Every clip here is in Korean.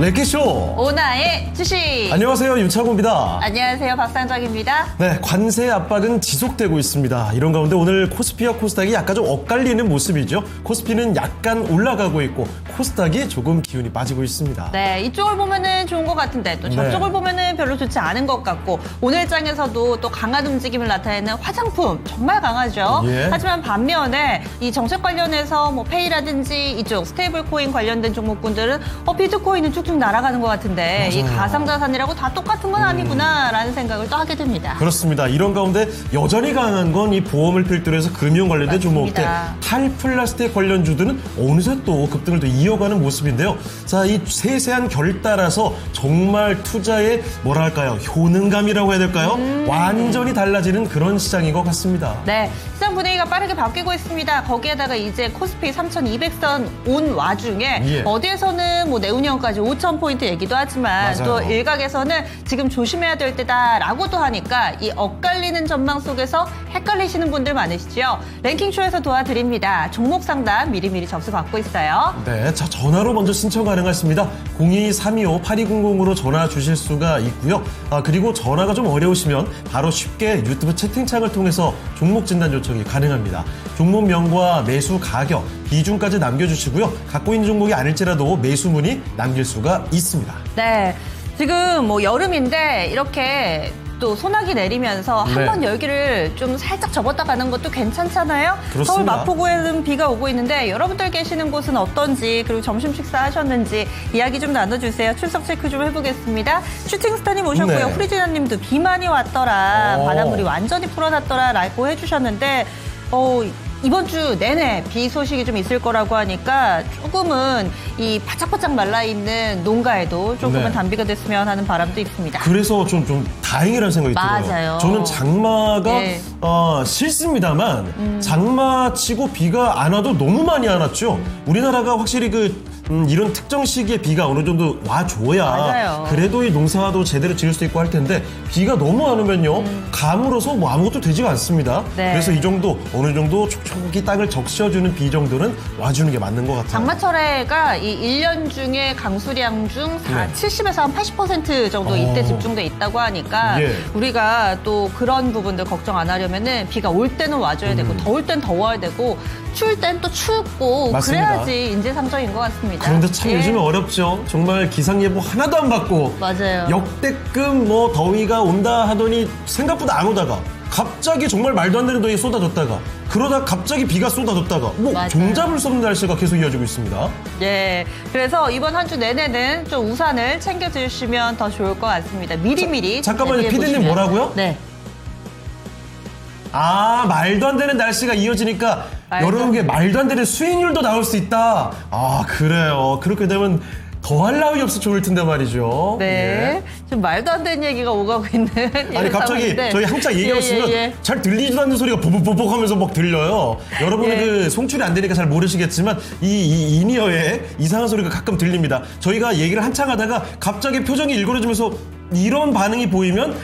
랭키쇼 오나의 주식. 안녕하세요, 윤창호입니다. 안녕하세요, 박상정입니다. 네, 관세 압박은 지속되고 있습니다. 이런 가운데 오늘 코스피와 코스닥이 약간 좀 엇갈리는 모습이죠. 코스피는 약간 올라가고 있고 코스닥이 조금 기운이 빠지고 있습니다. 네, 이쪽을 보면은 좋은 것 같은데 또 저쪽을 네. 보면은 별로 좋지 않은 것 같고, 오늘 장에서도 또 강한 움직임을 나타내는 화장품 정말 강하죠. 예. 하지만 반면에 이 정책 관련해서 뭐 페이라든지 이쪽 스테이블 코인 관련된 종목군들은 비트코인은 쭉쭉 날아가는 것 같은데, 이 맞아요. 가상자산이라고 다 똑같은 건 아니구나라는 생각을 또 하게 됩니다. 그렇습니다. 이런 가운데 여전히 강한 건 이 보험을 필두로 해서 금융 관련된 종목들, 맞습니다. 탈플라스틱 관련주들은 어느새 또 급등을 또 이어가는 모습인데요. 자, 이 세세한 결 따라서 정말 투자의 뭐랄까요, 효능감이라고 해야 될까요? 완전히 달라지는 그런 시장인 것 같습니다. 네, 시장 분위기가 빠르게 바뀌고 있습니다. 거기에다가 이제 코스피 3,200선 온 와중에 예. 어디에서는 뭐 내운형까지 5,000포인트 얘기도 하지만 맞아요. 또 일각에서는 지금 조심해야 될 때다라고도 하니까 이 엇갈리는 전망 속에서 헷갈리시는 분들 많으시죠? 랭킹쇼에서 도와드립니다. 종목 상담 미리미리 접수 받고 있어요. 네, 자, 전화로 먼저 신청 가능하십니다. 02-325-8200으로 전화 주실 수가 있고요. 그리고 전화가 좀 어려우시면 바로 쉽게 유튜브 채팅창을 통해서 종목 진단 요청이 가능합니다. 종목명과 매수 가격, 비중까지 남겨주시고요. 갖고 있는 종목이 아닐지라도 매수 문의 남길 수가 있습니다. 네, 지금 뭐 여름인데 이렇게 또 소나기 내리면서 네. 한번 열기를 좀 살짝 접었다 가는 것도 괜찮잖아요. 그렇습니다. 서울 마포구에는 비가 오고 있는데 여러분들 계시는 곳은 어떤지, 그리고 점심 식사하셨는지 이야기 좀 나눠주세요. 출석 체크 좀 해보겠습니다. 슈팅스타님 오셨고요. 네. 후리지나님도 비 많이 왔더라, 바닷물이 완전히 풀어났더라라고 해주셨는데 이번 주 내내 비 소식이 좀 있을 거라고 하니까 조금은 이 바짝바짝 말라있는 농가에도 조금은 네. 단비가 됐으면 하는 바람도 있습니다. 그래서 좀 다행이라는 생각이 들어요. 맞아요. 저는 장마가 네. 싫습니다만 장마치고 비가 안 와도 너무 많이 안 왔죠. 우리나라가 확실히 이런 특정 시기에 비가 어느 정도 와줘야 맞아요. 그래도 이 농사도 제대로 지을 수 있고 할 텐데, 비가 너무 안 오면요 가물어서 뭐 아무것도 되지가 않습니다. 네. 그래서 이 정도 어느 정도 촉촉이 땅을 적셔주는 비 정도는 와주는 게 맞는 것 같아요. 장마철에가 이 1년 중에 강수량 중 네. 70에서 한 80% 정도 이때 집중돼 있다고 하니까 예. 우리가 또 그런 부분들 걱정 안 하려면은 비가 올 때는 와줘야 되고, 더울 땐 더워야 되고, 추울 땐 또 춥고, 맞습니다. 그래야지 인재상정인 것 같습니다. 그런데 참 예. 요즘에 어렵죠. 정말 기상예보 하나도 안 받고 맞아요. 역대급 뭐 더위가 온다 하더니 생각보다 안 오다가 갑자기 정말 말도 안 되는 더위 쏟아졌다가, 그러다 갑자기 비가 쏟아졌다가 뭐 맞아요. 종잡을 수 없는 날씨가 계속 이어지고 있습니다. 예, 그래서 이번 한 주 내내는 좀 우산을 챙겨주시면 더 좋을 것 같습니다. 미리미리. 잠깐만요, 대비해 피디님 보시면. 뭐라고요? 네. 말도 안 되는 날씨가 이어지니까 말도 여러분께 말도 안 되는 수익률도 나올 수 있다. 그래요. 그렇게 되면 더할 나위 없어 좋을 텐데 말이죠. 네. 예. 지금 말도 안 되는 얘기가 오가고 있는. 아니 이런 갑자기 상황인데. 저희 한창 얘기하고 있으면 예. 잘 들리지도 않는 소리가 보복보복 하면서 막 들려요. 여러분은 예. 송출이 안 되니까 잘 모르시겠지만 이 인이어에 이상한 소리가 가끔 들립니다. 저희가 얘기를 한창 하다가 갑자기 표정이 일그러지면서 이런 반응이 보이면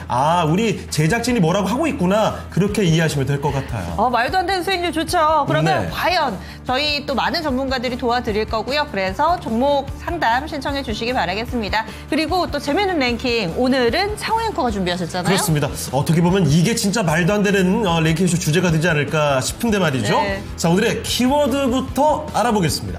우리 제작진이 뭐라고 하고 있구나, 그렇게 이해하시면 될 것 같아요. 말도 안 되는 수익률 좋죠. 그러면 네. 과연 저희 또 많은 전문가들이 도와드릴 거고요. 그래서 종목 상담 신청해 주시기 바라겠습니다. 그리고 또 재미있는 랭킹, 오늘은 창호 앵커가 준비하셨잖아요. 그렇습니다. 어떻게 보면 이게 진짜 말도 안 되는 랭킹쇼 주제가 되지 않을까 싶은데 말이죠. 네. 자, 오늘의 키워드부터 알아보겠습니다.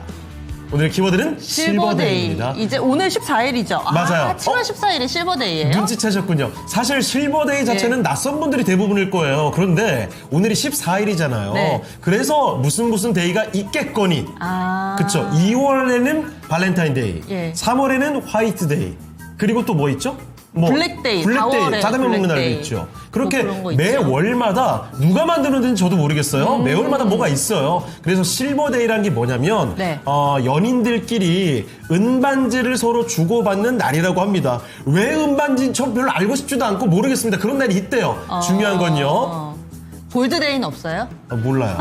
오늘의 키워드는 실버데이. 실버데이입니다. 이제 오늘 14일이죠. 맞아요. 7월 14일이 실버데이예요. 눈치채셨군요. 사실 실버데이 자체는 낯선 분들이 대부분일 거예요. 그런데 오늘이 14일이잖아요. 네. 그래서 무슨 데이가 있겠거니. 그쵸. 2월에는 발렌타인데이, 예. 3월에는 화이트데이, 그리고 또 뭐 있죠? 블랙데이, 4월에 짜장면 먹는 날도 블랙데이. 있죠. 그렇게 그런 거 있죠. 매월마다 누가 만드는지는 저도 모르겠어요. 매월마다 뭐가 있어요. 그래서 실버데이라는 게 뭐냐면 네. 연인들끼리 은반지를 서로 주고받는 날이라고 합니다. 왜 은반지인지 저 별로 알고 싶지도 않고 모르겠습니다. 그런 날이 있대요. 중요한 건요. 골드데이는 없어요? 몰라요.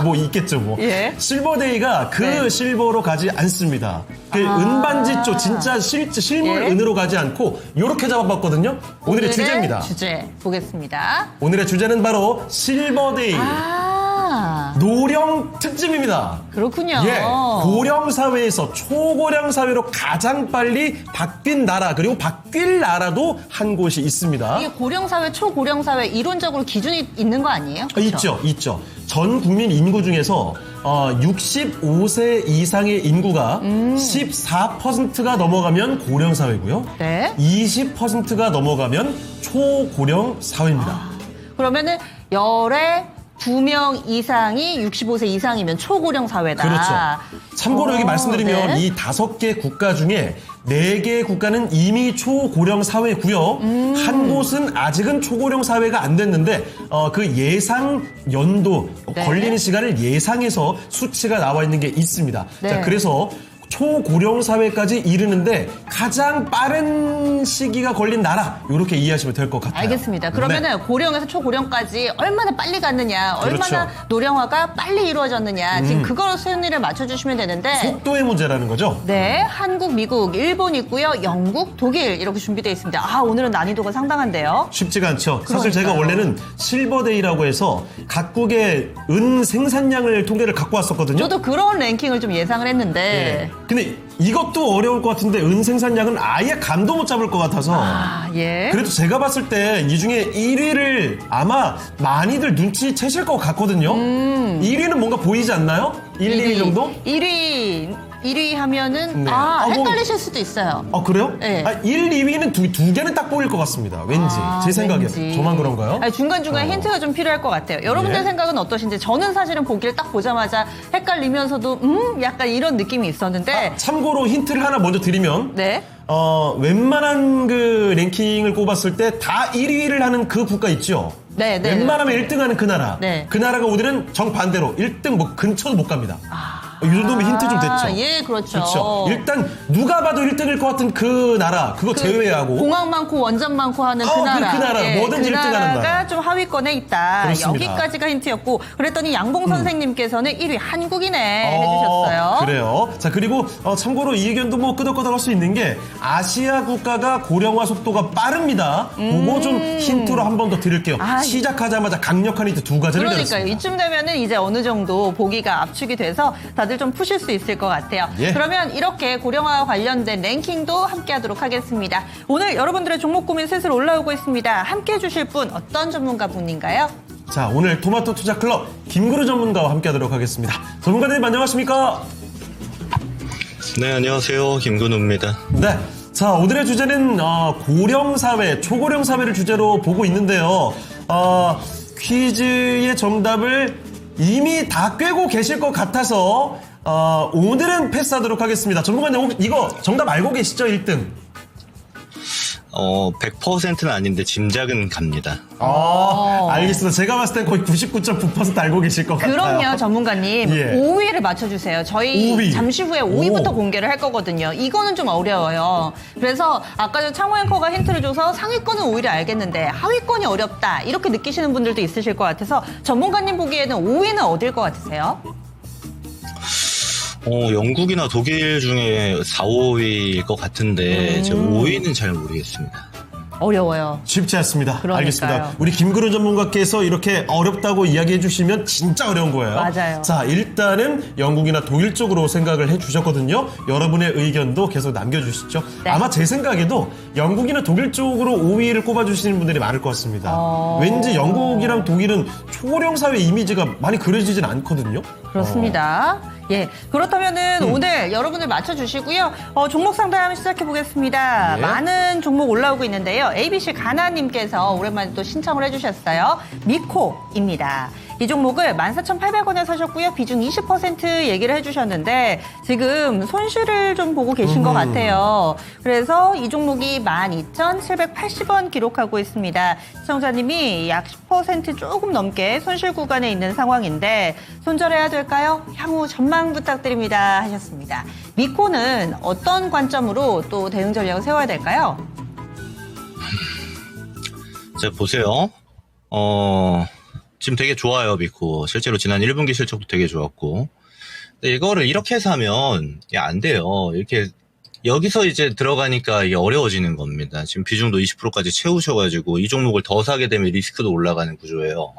뭐 있겠죠, 뭐. 예. 실버데이가 그 네. 실버로 가지 않습니다. 그 은반지 쪽 진짜 실물 예. 은으로 가지 않고 요렇게 잡아봤거든요. 오늘의 주제입니다. 주제 보겠습니다. 오늘의 주제는 바로 실버데이. 아. 노령 특집입니다. 그렇군요. 예, 고령 사회에서 초고령 사회로 가장 빨리 바뀐 나라 그리고 바뀔 나라도 한 곳이 있습니다. 이게 고령 사회, 초고령 사회 이론적으로 기준이 있는 거 아니에요? 그렇죠? 있죠. 전 국민 인구 중에서 65세 이상의 인구가 14%가 넘어가면 고령 사회고요. 네. 20%가 넘어가면 초고령 사회입니다. 그러면은 열에 2명 이상이 65세 이상이면 초고령 사회다. 그렇죠. 참고로 여기 말씀드리면 네. 이 5개 국가 중에 4개의 국가는 이미 초고령 사회고요. 한 곳은 아직은 초고령 사회가 안 됐는데 그 예상 연도 네. 걸리는 시간을 예상해서 수치가 나와 있는 게 있습니다. 네. 자, 그래서 초고령 사회까지 이르는데 가장 빠른 시기가 걸린 나라 이렇게 이해하시면 될 것 같아요. 알겠습니다. 그러면은 고령에서 초고령까지 얼마나 빨리 갔느냐, 얼마나 그렇죠. 노령화가 빨리 이루어졌느냐, 지금 그걸 순위를 맞춰주시면 되는데. 속도의 문제라는 거죠. 네, 한국, 미국, 일본 있고요, 영국, 독일 이렇게 준비되어 있습니다. 아, 오늘은 난이도가 상당한데요. 쉽지가 않죠. 사실 제가 그러니까요. 원래는 실버데이라고 해서 각국의 은 생산량을 통계를 갖고 왔었거든요. 저도 그런 랭킹을 좀 예상을 했는데. 예. 근데 이것도 어려울 것 같은데 은 생산량은 아예 감도 못 잡을 것 같아서 아, 예. 그래도 제가 봤을 때 이 중에 1위를 아마 많이들 눈치채실 것 같거든요. 1위는 뭔가 보이지 않나요? 1, 2위 정도? 1위 하면은 네. 헷갈리실 수도 있어요. 그래요? 네. 1, 2위는 두 개는 딱 보일 것 같습니다. 왠지. 제 생각에. 왠지. 저만 그런가요? 중간중간 힌트가 좀 필요할 것 같아요. 여러분들 예. 생각은 어떠신지. 저는 사실은 보기를 딱 보자마자 헷갈리면서도 약간 이런 느낌이 있었는데. 참고로 힌트를 하나 먼저 드리면 네. 웬만한 그 랭킹을 꼽았을 때 다 1위를 하는 그 국가 있죠? 네, 네. 웬만하면 1등 하는 그 나라. 네. 그 나라가 오늘은 정반대로 1등 뭐 근처도 못 갑니다. 이 정도면 힌트 좀 됐죠? 예, 그렇죠. 그렇죠. 일단 누가 봐도 1등일 것 같은 그 나라, 그거 제외하고. 공항 많고 원전 많고 하는 그 나라. 그 나라. 뭐든지 그 1등 하는 나라. 나라가 좀 하위권에 있다. 그렇습니다. 여기까지가 힌트였고, 그랬더니 양봉 선생님께서는 1위 한국이네 해주셨어요. 그래요. 자, 그리고 참고로 이 의견도 뭐 끄덕끄덕할 수 있는 게 아시아 국가가 고령화 속도가 빠릅니다. 그거 좀 힌트로 한 번 더 드릴게요. 시작하자마자 강력한 힌트 두 가지를 그러니까요. 드렸습니다. 이쯤 되면은 이제 어느 정도 보기가 압축이 돼서 다들 좀 푸실 수 있을 것 같아요. 예. 그러면 이렇게 고령화와 관련된 랭킹도 함께 하도록 하겠습니다. 오늘 여러분들의 종목 고민 슬슬 올라오고 있습니다. 함께 해주실 분 어떤 전문가 분인가요? 자, 오늘 토마토 투자 클럽 김구루 전문가와 함께 하도록 하겠습니다. 전문가님 안녕하십니까? 네, 안녕하세요. 김근우입니다. 네. 자, 오늘의 주제는 고령 사회, 초고령 사회를 주제로 보고 있는데요. 퀴즈의 정답을 이미 다 꿰고 계실 것 같아서 오늘은 패스하도록 하겠습니다. 전문가님 혹시 이거 정답 알고 계시죠? 1등. 100%는 아닌데 짐작은 갑니다. 알겠습니다. 제가 봤을 땐 거의 99.9% 알고 계실 것 같아요. 그럼요, 전문가님. 예. 5위를 맞춰주세요. 저희 5위. 잠시 후에 5위부터 공개를 할 거거든요. 이거는 좀 어려워요. 그래서 아까 저 창호 앵커가 힌트를 줘서 상위권은 오히려 알겠는데 하위권이 어렵다. 이렇게 느끼시는 분들도 있으실 것 같아서 전문가님 보기에는 5위는 어딜 것 같으세요? 영국이나 독일 중에 4, 5위일 것 같은데 제가 5위는 잘 모르겠습니다. 어려워요. 쉽지 않습니다. 그러니까요. 알겠습니다. 우리 김근우 전문가께서 이렇게 어렵다고 이야기해 주시면 진짜 어려운 거예요. 맞아요. 자, 일단은 영국이나 독일 쪽으로 생각을 해 주셨거든요. 여러분의 의견도 계속 남겨주시죠. 네. 아마 제 생각에도 영국이나 독일 쪽으로 5위를 꼽아주시는 분들이 많을 것 같습니다. 왠지 영국이랑 독일은 초고령 사회 이미지가 많이 그려지진 않거든요. 그렇습니다. 예. 그렇다면은 오늘 여러분들 맞춰주시고요. 종목 상담 시작해 보겠습니다. 예. 많은 종목 올라오고 있는데요. ABC 가나님께서 오랜만에 또 신청을 해주셨어요. 미코입니다. 이 종목을 14,800원에 사셨고요. 비중 20% 얘기를 해주셨는데 지금 손실을 좀 보고 계신 것 같아요. 그래서 이 종목이 12,780원 기록하고 있습니다. 시청자님이 약 10% 조금 넘게 손실 구간에 있는 상황인데 손절해야 될까요? 향후 전망 부탁드립니다 하셨습니다. 미코는 어떤 관점으로 또 대응 전략을 세워야 될까요? 자, 보세요. 지금 되게 좋아요, 미코. 실제로 지난 1분기 실적도 되게 좋았고. 근데 이거를 이렇게 사면 안 돼요. 이렇게 여기서 이제 들어가니까 이게 어려워지는 겁니다. 지금 비중도 20%까지 채우셔가지고 이 종목을 더 사게 되면 리스크도 올라가는 구조예요.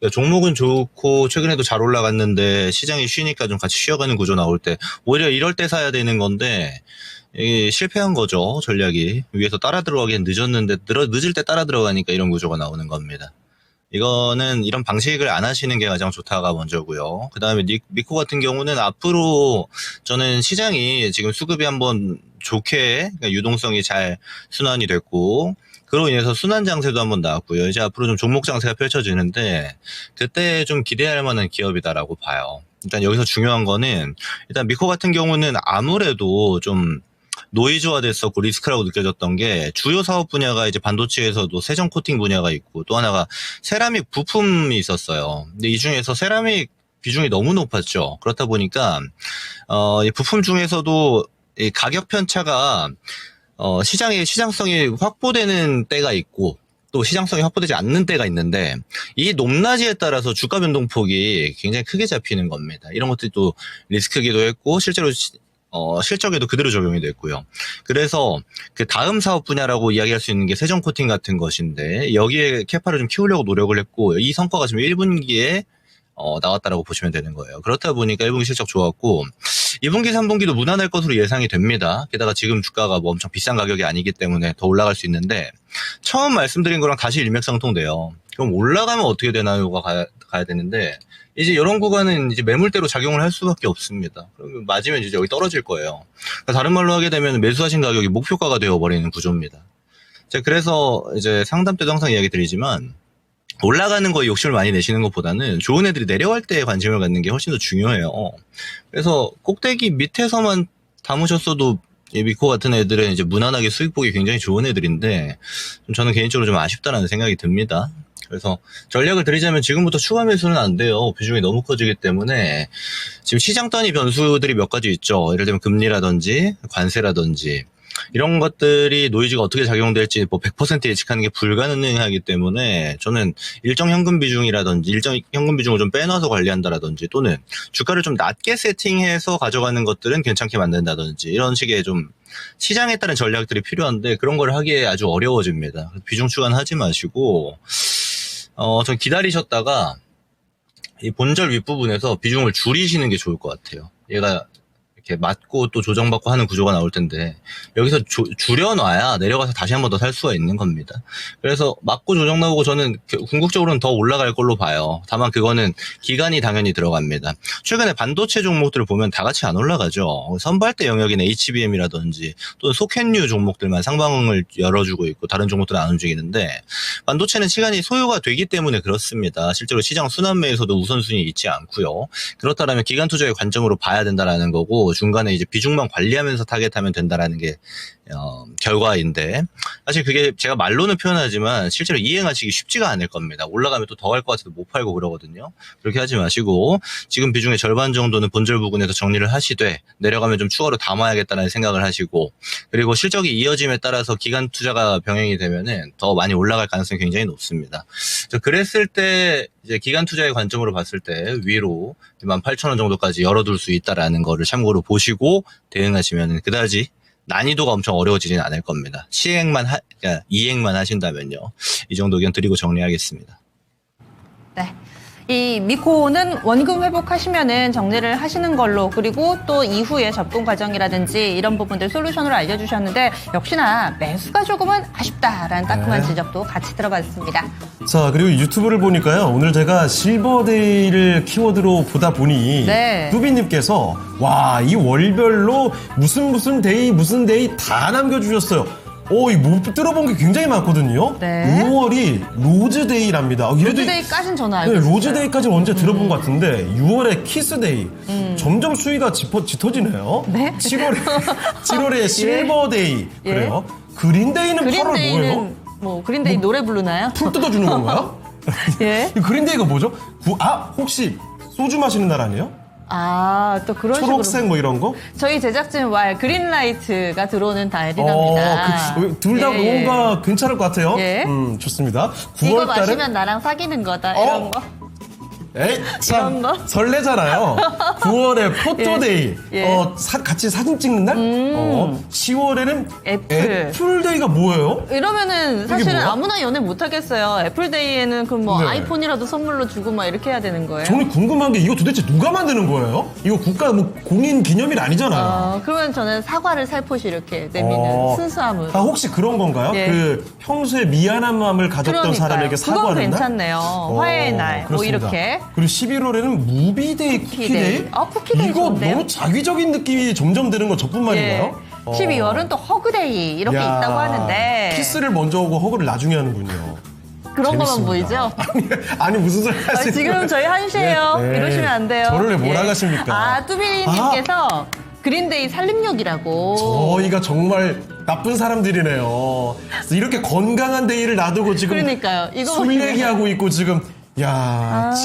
그러니까 종목은 좋고 최근에도 잘 올라갔는데 시장이 쉬니까 좀 같이 쉬어가는 구조 나올 때 오히려 이럴 때 사야 되는 건데 이게 실패한 거죠. 전략이. 위에서 따라 들어가기엔 늦었는데 늦을 때 따라 들어가니까 이런 구조가 나오는 겁니다. 이거는 이런 방식을 안 하시는 게 가장 좋다가 먼저고요. 그 다음에 미코 같은 경우는 앞으로 저는 시장이 지금 수급이 한번 좋게 그러니까 유동성이 잘 순환이 됐고 그로 인해서 순환 장세도 한번 나왔고요. 이제 앞으로 좀 종목 장세가 펼쳐지는데 그때 좀 기대할 만한 기업이다라고 봐요. 일단 여기서 중요한 거는 일단 미코 같은 경우는 아무래도 좀 노이즈화됐었고 리스크라고 느껴졌던 게 주요 사업 분야가 이제 반도체에서도 세정 코팅 분야가 있고 또 하나가 세라믹 부품이 있었어요. 근데 이 중에서 세라믹 비중이 너무 높았죠. 그렇다 보니까 이 부품 중에서도 이 가격 편차가 시장의 시장성이 확보되는 때가 있고 또 시장성이 확보되지 않는 때가 있는데 이 높낮이에 따라서 주가 변동폭이 굉장히 크게 잡히는 겁니다. 이런 것들이 또 리스크기도 했고 실제로 실적에도 그대로 적용이 됐고요. 그래서 그 다음 사업 분야라고 이야기할 수 있는 게 세정 코팅 같은 것인데 여기에 캐파를 좀 키우려고 노력을 했고 이 성과가 지금 1분기에 나왔다라고 보시면 되는 거예요. 그렇다 보니까 1분기 실적 좋았고 2분기, 3분기도 무난할 것으로 예상이 됩니다. 게다가 지금 주가가 뭐 엄청 비싼 가격이 아니기 때문에 더 올라갈 수 있는데 처음 말씀드린 거랑 다시 일맥상통돼요. 그럼 올라가면 어떻게 되나요가 가야 되는데 이제 이런 구간은 이제 매물대로 작용을 할 수밖에 없습니다. 그러면 맞으면 이제 여기 떨어질 거예요. 그러니까 다른 말로 하게 되면 매수하신 가격이 목표가가 되어버리는 구조입니다. 제가 그래서 이제 상담 때도 항상 이야기 드리지만 올라가는 거에 욕심을 많이 내시는 것보다는 좋은 애들이 내려갈 때 관심을 갖는 게 훨씬 더 중요해요. 그래서 꼭대기 밑에서만 담으셨어도 이 미코 같은 애들은 이제 무난하게 수익 보기 굉장히 좋은 애들인데 저는 개인적으로 좀 아쉽다라는 생각이 듭니다. 그래서 전략을 드리자면 지금부터 추가 매수는 안 돼요. 비중이 너무 커지기 때문에 지금 시장 단위 변수들이 몇 가지 있죠. 예를 들면 금리라든지 관세라든지 이런 것들이 노이즈가 어떻게 작용될지 뭐 100% 예측하는 게 불가능하기 때문에 저는 일정 현금 비중이라든지 일정 현금 비중을 좀 빼놔서 관리한다라든지 또는 주가를 좀 낮게 세팅해서 가져가는 것들은 괜찮게 만든다든지 이런 식의 좀 시장에 따른 전략들이 필요한데 그런 걸 하기에 아주 어려워집니다. 비중 추가는 하지 마시고 좀 기다리셨다가 이 본절 윗부분에서 비중을 줄이시는 게 좋을 것 같아요. 얘가 이렇게 맞고 또 조정받고 하는 구조가 나올 텐데 여기서 줄여놔야 내려가서 다시 한 번 더 살 수가 있는 겁니다. 그래서 맞고 조정 나오고 저는 궁극적으로는 더 올라갈 걸로 봐요. 다만 그거는 기간이 당연히 들어갑니다. 최근에 반도체 종목들을 보면 다 같이 안 올라가죠. 선발대 영역인 HBM이라든지 또는 소켓류 종목들만 상방을 열어주고 있고 다른 종목들은 안 움직이는데 반도체는 시간이 소요가 되기 때문에 그렇습니다. 실제로 시장 순환매에서도 우선순위 있지 않고요. 그렇다면 기간 투자의 관점으로 봐야 된다라는 거고 중간에 이제 비중만 관리하면서 타겟하면 된다라는 게 결과인데 사실 그게 제가 말로는 표현하지만 실제로 이행하시기 쉽지가 않을 겁니다. 올라가면 또 더 갈 것 같아도 못 팔고 그러거든요. 그렇게 하지 마시고 지금 비중의 절반 정도는 본절 부근에서 정리를 하시되 내려가면 좀 추가로 담아야겠다는 생각을 하시고 그리고 실적이 이어짐에 따라서 기간 투자가 병행이 되면은 더 많이 올라갈 가능성이 굉장히 높습니다. 그랬을 때 이제 기간 투자의 관점으로 봤을 때 위로 18,000원 정도까지 열어둘 수 있다라는 거를 참고로 보시고 대응하시면 그다지 난이도가 엄청 어려워지진 않을 겁니다. 그러니까 이행만 하신다면요. 이 정도 의견 드리고 정리하겠습니다. 네. 이 미코는 원금 회복하시면은 정리를 하시는 걸로 그리고 또 이후에 접근 과정이라든지 이런 부분들 솔루션으로 알려주셨는데 역시나 매수가 조금은 아쉽다라는 따끔한 지적도 같이 들어봤습니다. 자, 그리고 유튜브를 보니까요. 오늘 제가 실버데이를 키워드로 보다 보니 네. 뚜비님께서 와, 이 월별로 무슨 데이 다 남겨주셨어요. 못 들어본 게 굉장히 많거든요. 네. 5월이 로즈데이랍니다. 로즈데이까지는 저는 알고 네, 있어요. 로즈데이까지는 언제 들어본 것 같은데 6월에 키스데이. 점점 수위가 짙어지네요. 네. 7월에 실버데이. 예. 그래요. 그린데이는 8월 뭐예요? 그린데이는 그린데이 노래 부르나요? 풀 뜯어주는 건가요? 예. 이 그린데이가 뭐죠? 혹시 소주 마시는 날 아니에요? 또 그런 초록색 식으로. 뭐 이런 거? 저희 제작진 그린라이트가 들어오는 달이랍니다. 둘 다 예, 예. 뭔가 괜찮을 것 같아요. 예. 좋습니다. 이거 9월 달에 마시면 나랑 사귀는 거다 이런 거. 에이, 참 이런 거? 설레잖아요. 9월에 포토데이, 예. 같이 사진 찍는 날. 10월에는 애플데이가 뭐예요? 이러면은 사실은 뭐야? 아무나 연애 못 하겠어요. 애플데이에는 그럼 뭐 네. 아이폰이라도 선물로 주고 막 이렇게 해야 되는 거예요. 저는 궁금한 게 이거 도대체 누가 만드는 거예요? 이거 국가 뭐 공인 기념일 아니잖아요. 그러면 저는 사과를 살포시 이렇게 내미는 어. 순수함으로. 아, 혹시 그런 건가요? 예. 그 평소에 미안한 마음을 가졌던 그러니까요. 사람에게 그건 사과하는 날? 괜찮네요. 화해의 날, 뭐 그렇습니다. 이렇게. 그리고 11월에는 무비데이, 쿠키데이. 쿠키데이 이거 좋은데요? 너무 자기적인 느낌이 점점 드는 건 저뿐만인가요? 12월은 또 허그데이 이렇게 야, 있다고 하는데 키스를 먼저 하고 허그를 나중에 하는군요. 그런 것만 재밌습니다. 보이죠? 아니 무슨 소리 하시는 지금 저희 1시예요. 네, 네. 이러시면 안 돼요. 저를 왜 예. 몰아가십니까? 뚜비님께서 그린데이 살림욕이라고. 저희가 정말 나쁜 사람들이네요. 이렇게 건강한 데이를 놔두고 지금 그러니까요. 이거 술 얘기하고 있고 지금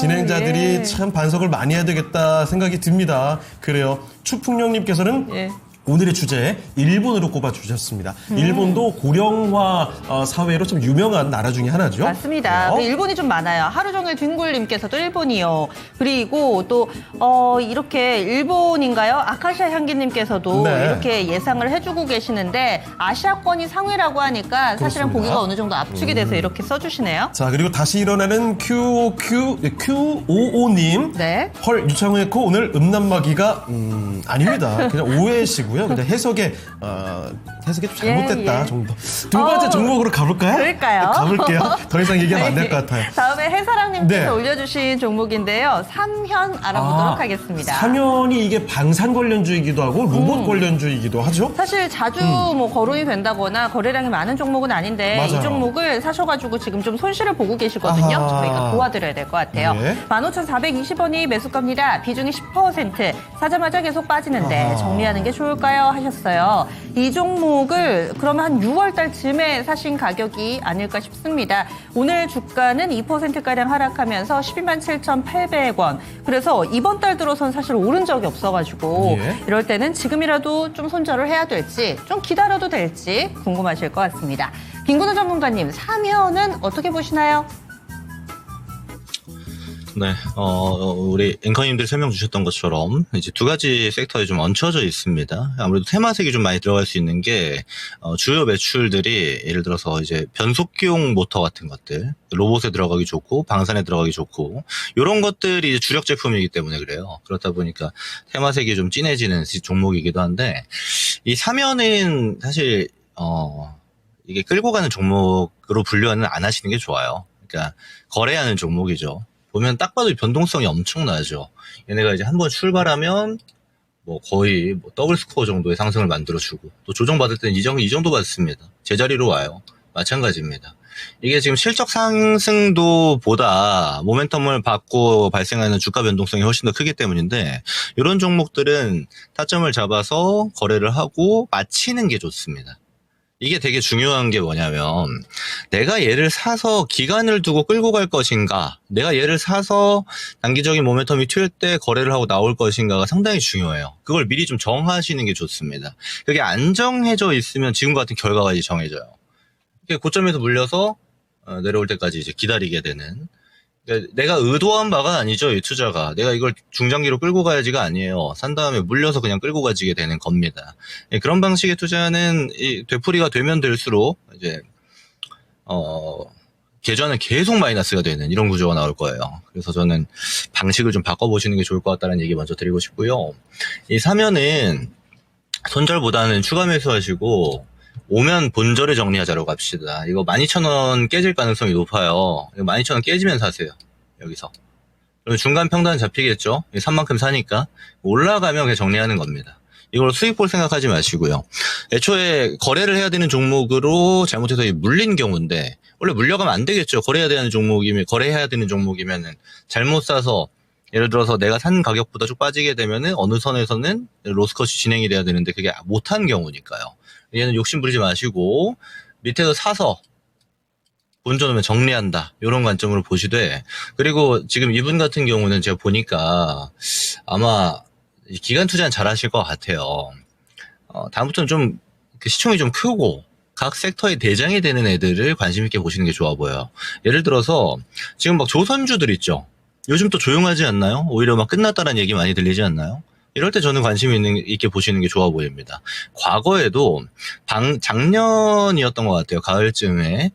진행자들이 예. 참 반성을 많이 해야 되겠다 생각이 듭니다. 그래요. 추풍령님께서는 예. 오늘의 주제 일본으로 꼽아주셨습니다. 일본도 고령화 사회로 좀 유명한 나라 중에 하나죠. 맞습니다. 그래요? 일본이 좀 많아요. 하루 종일 뒹굴님께서도 일본이요. 그리고 또 이렇게 일본인가요? 아카시아 향기님께서도 네. 이렇게 예상을 해주고 계시는데 아시아권이 상위라고 하니까 사실은 그렇습니다. 보기가 어느 정도 압축이 돼서 이렇게 써주시네요. 자, 그리고 다시 일어나는 QOO님. 네. 헐, 유창훈의 코 오늘 음란마귀가 아닙니다. 그냥 오해시고요. 그냥 해석이 좀 잘못됐다 예. 정도. 두 번째 종목으로 가볼까요? 그럴까요? 가볼게요. 더 이상 얘기하면 안 될 것 같아요. 다음에 해사랑님께서 네. 올려주신 종목인데요. 삼현 알아보도록 하겠습니다. 사면이 이게 방산 관련주이기도 하고 로봇 관련주이기도 하죠. 사실 자주 뭐 거론이 된다거나 거래량이 많은 종목은 아닌데 맞아요. 이 종목을 사셔가지고 지금 좀 손실을 보고 계시거든요. 아하. 저희가 도와드려야 될 것 같아요. 네. 15,420원이 매수가입니다. 비중이 10%. 사자마자 계속 빠지는데 아하. 정리하는 게 좋을까요? 하셨어요. 이 종목을 그러면 한 6월 달쯤에 사신 가격이 아닐까 싶습니다. 오늘 주가는 2%가량 하락하면서 127,800원. 그래서 이번 달 들어선 사실 오른 적이 없어가지고 예. 이럴 때는 지금이라도 좀 손절을 해야 될지 좀 기다려도 될지 궁금하실 것 같습니다. 김근우 전문가님, 사면은 어떻게 보시나요? 네, 우리 앵커님들이 설명 주셨던 것처럼 이제 두 가지 섹터에 좀 얹혀져 있습니다. 아무래도 테마색이 좀 많이 들어갈 수 있는 게, 주요 매출들이 예를 들어서 이제 변속기용 모터 같은 것들, 로봇에 들어가기 좋고, 방산에 들어가기 좋고, 요런 것들이 이제 주력 제품이기 때문에 그래요. 그렇다 보니까 테마색이 좀 진해지는 종목이기도 한데, 이 사면은 사실, 이게 끌고 가는 종목으로 분류는 안 하시는 게 좋아요. 그러니까, 거래하는 종목이죠. 보면 딱 봐도 변동성이 엄청나죠. 얘네가 이제 한번 출발하면 뭐 거의 뭐 더블 스코어 정도의 상승을 만들어주고 또 조정받을 때는 이 정도 받습니다. 제자리로 와요. 마찬가지입니다. 이게 지금 실적 상승도보다 모멘텀을 받고 발생하는 주가 변동성이 훨씬 더 크기 때문인데 이런 종목들은 타점을 잡아서 거래를 하고 마치는 게 좋습니다. 이게 되게 중요한 게 뭐냐면 내가 얘를 사서 기간을 두고 끌고 갈 것인가, 내가 얘를 사서 단기적인 모멘텀이 튈 때 거래를 하고 나올 것인가가 상당히 중요해요. 그걸 미리 좀 정하시는 게 좋습니다. 그게 안 정해져 있으면 지금과 같은 결과가 이제 정해져요. 고점에서 물려서 내려올 때까지 이제 기다리게 되는, 내가 의도한 바가 아니죠, 이 투자가. 내가 이걸 중장기로 끌고 가야지가 아니에요. 산 다음에 물려서 그냥 끌고 가지게 되는 겁니다. 그런 방식의 투자는 이 되풀이가 되면 될수록 이제 계좌는 계속 마이너스가 되는 이런 구조가 나올 거예요. 그래서 저는 방식을 좀 바꿔보시는 게 좋을 것 같다는 얘기 먼저 드리고 싶고요. 이 사면은 손절보다는 추가 매수하시고 오면 본절을 정리하자로 갑시다. 이거 12,000원 깨질 가능성이 높아요. 이거 12,000원 깨지면 사세요. 여기서. 그러면 중간 평단 잡히겠죠? 산 만큼 사니까. 올라가면 그냥 정리하는 겁니다. 이걸 수익 볼 생각하지 마시고요. 애초에 거래를 해야 되는 종목으로 잘못해서 물린 경우인데, 원래 물려가면 안 되겠죠. 거래해야 되는 종목이면은 잘못 사서 예를 들어서 내가 산 가격보다 쭉 빠지게 되면은 어느 선에서는 로스컷이 진행이 돼야 되는데 그게 못한 경우니까요. 얘는 욕심 부리지 마시고 밑에서 사서 본전 오면 정리한다. 이런 관점으로 보시되, 그리고 지금 이분 같은 경우는 제가 보니까 아마 기간 투자는 잘 하실 것 같아요. 다음부터는 좀 그 시총이 좀 크고 각 섹터의 대장이 되는 애들을 관심 있게 보시는 게 좋아 보여요. 예를 들어서 지금 막 조선주들 있죠. 요즘 또 조용하지 않나요? 오히려 막 끝났다는 얘기 많이 들리지 않나요? 이럴 때 저는 관심 있게 보시는 게 좋아 보입니다. 과거에도 작년이었던 것 같아요. 가을쯤에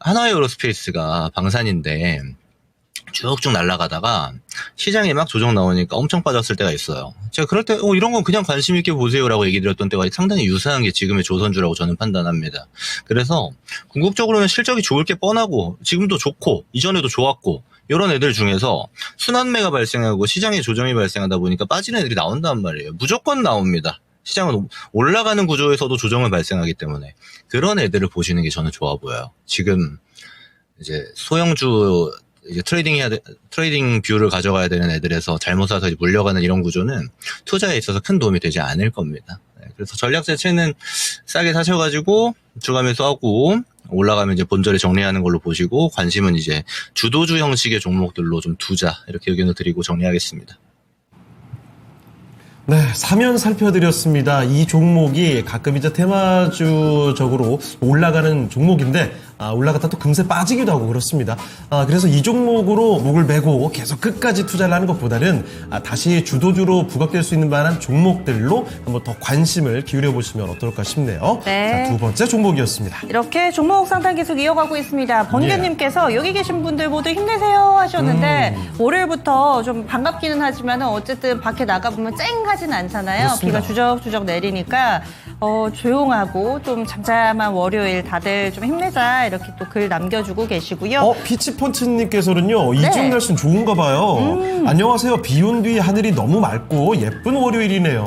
하나에어로스페이스가 방산인데 쭉쭉 날아가다가 시장에 막 조정 나오니까 엄청 빠졌을 때가 있어요. 제가 그럴 때 이런 건 그냥 관심 있게 보세요라고 얘기 드렸던 때가 상당히 유사한 게 지금의 조선주라고 저는 판단합니다. 그래서 궁극적으로는 실적이 좋을 게 뻔하고 지금도 좋고 이전에도 좋았고 이런 애들 중에서 순환매가 발생하고 시장에 조정이 발생하다 보니까 빠지는 애들이 나온단 말이에요. 무조건 나옵니다. 시장은 올라가는 구조에서도 조정을 발생하기 때문에 그런 애들을 보시는 게 저는 좋아 보여요. 지금 이제 소형주 이제 트레이딩 뷰를 가져가야 되는 애들에서 잘못 사서 물려가는 이런 구조는 투자에 있어서 큰 도움이 되지 않을 겁니다. 그래서 전략 자체는 싸게 사셔가지고 주가 매수하고 올라가면 이제 본절에 정리하는 걸로 보시고 관심은 이제 주도주 형식의 종목들로 좀 두자 이렇게 의견을 드리고 정리하겠습니다. 네, 사면 살펴드렸습니다. 이 종목이 가끔 이제 테마주적으로 올라가는 종목인데, 올라갔다 또 금세 빠지기도 하고 그렇습니다. 그래서 이 종목으로 목을 메고 계속 끝까지 투자를 하는 것보다는 다시 주도주로 부각될 수 있는 만한 종목들로 한번 더 관심을 기울여 보시면 어떨까 싶네요. 네. 자, 두 번째 종목이었습니다. 이렇게 종목 상담 계속 이어가고 있습니다. 번개님께서 여기 계신 분들 모두 힘내세요 하셨는데 월요일부터 좀 반갑기는 하지만 어쨌든 밖에 나가보면 쨍하진 않잖아요. 그렇습니다. 비가 주적주적 내리니까 조용하고 좀 잠잠한 월요일 다들 좀 힘내자 이렇게 또 글 남겨주고 계시고요. 피치펀치님께서는요, 네. 이쯤 날씨는 좋은가 봐요. 안녕하세요. 비 온 뒤 하늘이 너무 맑고 예쁜 월요일이네요.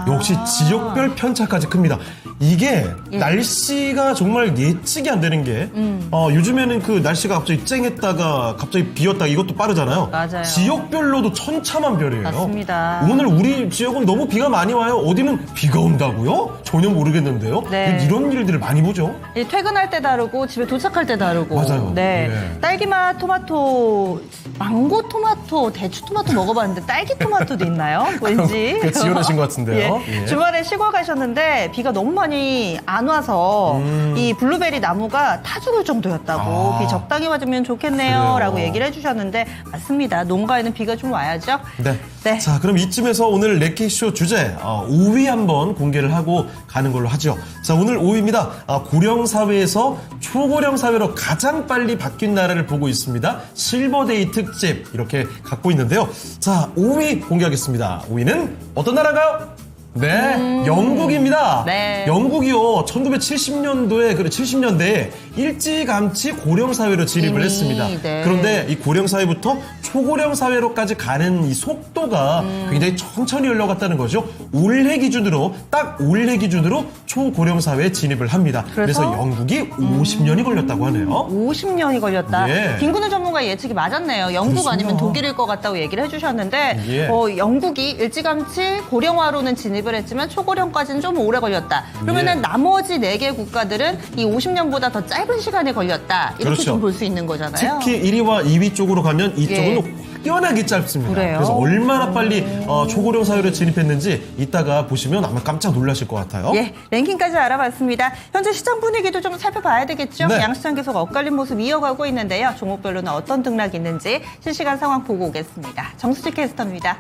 역시 지역별 편차까지 큽니다. 이게 날씨가 정말 예측이 안 되는 게 요즘에는 그 날씨가 갑자기 쨍했다가 갑자기 비었다가 이것도 빠르잖아요. 맞아요. 지역별로도 천차만별이에요. 맞습니다. 오늘 우리 지역은 너무 비가 많이 와요. 어디는 비가 온다고요? 전혀 모르겠는데요. 네. 이런 일들을 많이 보죠. 퇴근할 때 다르고 집에 도착할 때 다르고. 맞아요. 네. 예. 딸기맛 토마토, 망고 토마토, 대추 토마토 먹어봤는데 딸기 토마토도 있나요? 왠지. 그 지원하신 것 같은데요. 예. 예. 주말에 시골 가셨는데 비가 너무 많이 안 와서 이 블루베리 나무가 타 죽을 정도였다고. 비 적당히 맞으면 좋겠네요. 그래요. 라고 얘기를 해주셨는데 맞습니다. 농가에는 비가 좀 와야죠. 네. 네. 자, 그럼 이쯤에서 오늘 레키쇼 주제 5위 한번 공개를 하고 가는 걸로 하죠. 자, 오늘 5위입니다. 고령 사회에서 초고령 사회로 가장 빨리 바뀐 나라를 보고 있습니다. 실버데이 특집 이렇게 갖고 있는데요. 자, 5위 공개하겠습니다. 5위는 어떤 나라인가요? 네, 영국입니다. 네. 영국이요, 1970년도에, 70년대에 일찌감치 고령사회로 진입을 이미, 했습니다. 네. 그런데 이 고령사회부터 초고령 사회로까지 가는 이 속도가 굉장히 천천히 흘러갔다는 거죠. 올해 기준으로, 딱 올해 기준으로 초고령 사회에 진입을 합니다. 그래서 영국이 50년이 걸렸다고 하네요. 50년이 걸렸다. 예. 김근우 전문가 예측이 맞았네요. 영국 그렇습니다. 아니면 독일일 것 같다고 얘기를 해주셨는데 예. 영국이 일찌감치 고령화로는 진입을 했지만 초고령까지는 좀 오래 걸렸다. 그러면은 예. 나머지 4개 국가들은 이 50년보다 더 짧은 시간에 걸렸다. 이렇게 그렇죠. 좀 볼 수 있는 거잖아요. 특히 1위와 2위 쪽으로 가면 이쪽은 예. 확연하게 짧습니다. 그래요? 그래서 얼마나 빨리 초고령 사회로 진입했는지 이따가 보시면 아마 깜짝 놀라실 것 같아요. 예, 랭킹까지 알아봤습니다. 현재 시장 분위기도 좀 살펴봐야 되겠죠? 네. 양시장 계속 엇갈린 모습 이어가고 있는데요. 종목별로는 어떤 등락이 있는지 실시간 상황 보고 오겠습니다. 정수지 캐스터입니다.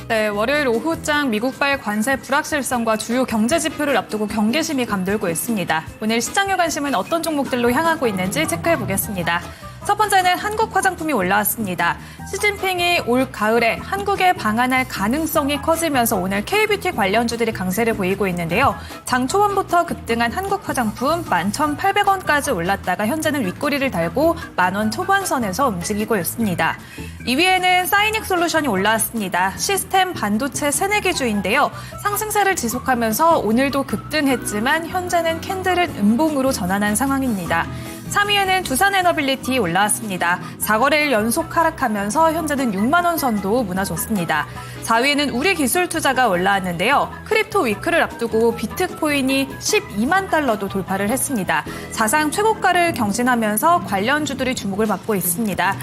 네, 월요일 오후장 미국발 관세 불확실성과 주요 경제 지표를 앞두고 경계심이 감돌고 있습니다. 오늘 시장의 관심은 어떤 종목들로 향하고 있는지 체크해 보겠습니다. 첫 번째는 한국 화장품이 올라왔습니다. 시진핑이 올 가을에 한국에 방한할 가능성이 커지면서 오늘 K뷰티 관련주들이 강세를 보이고 있는데요. 장 초반부터 급등한 한국 화장품 11,800원까지 올랐다가 현재는 윗꼬리를 달고 10,000원 초반선에서 움직이고 있습니다. 2위에는 사이닉 솔루션이 올라왔습니다. 시스템 반도체 새내기주인데요. 상승세를 지속하면서 오늘도 급등했지만 현재는 캔들은 음봉으로 전환한 상황입니다. 3위에는 두산에너빌리티 올라왔습니다. 4거래일 연속 하락하면서 현재는 6만 원 선도 무너졌습니다. 4위에는 우리기술투자가 올라왔는데요. 크립토 위크를 앞두고 비트코인이 12만 달러도 돌파를 했습니다. 사상 최고가를 경신하면서 관련주들이 주목을 받고 있습니다.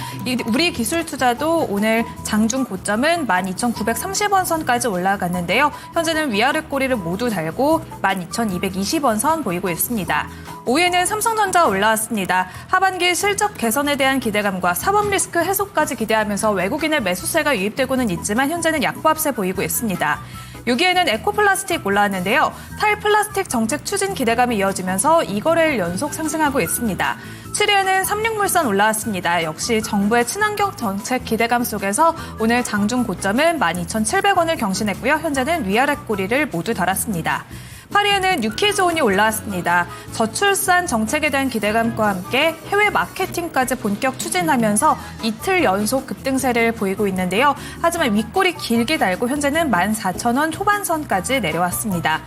우리기술투자도 오늘 장중 고점은 12,930원 선까지 올라갔는데요. 현재는 위아래 꼬리를 모두 달고 12,220원 선 보이고 있습니다. 5위에는 삼성전자가 올라왔습니다. 하반기 실적 개선에 대한 기대감과 사법 리스크 해소까지 기대하면서 외국인의 매수세가 유입되고는 있지만 현재는 약보합세 보이고 있습니다. 6위에는 에코플라스틱 올라왔는데요. 탈플라스틱 정책 추진 기대감이 이어지면서 2거래일 연속 상승하고 있습니다. 7위에는 삼육물산 올라왔습니다. 역시 정부의 친환경 정책 기대감 속에서 오늘 장중 고점은 12,700원을 경신했고요. 현재는 위아래 꼬리를 모두 달았습니다. 8위에는 뉴키즈온이 올라왔습니다. 저출산 정책에 대한 기대감과 함께 해외 마케팅까지 본격 추진하면서 이틀 연속 급등세를 보이고 있는데요. 하지만 윗골이 길게 달고 현재는 14,000원 초반선까지 내려왔습니다.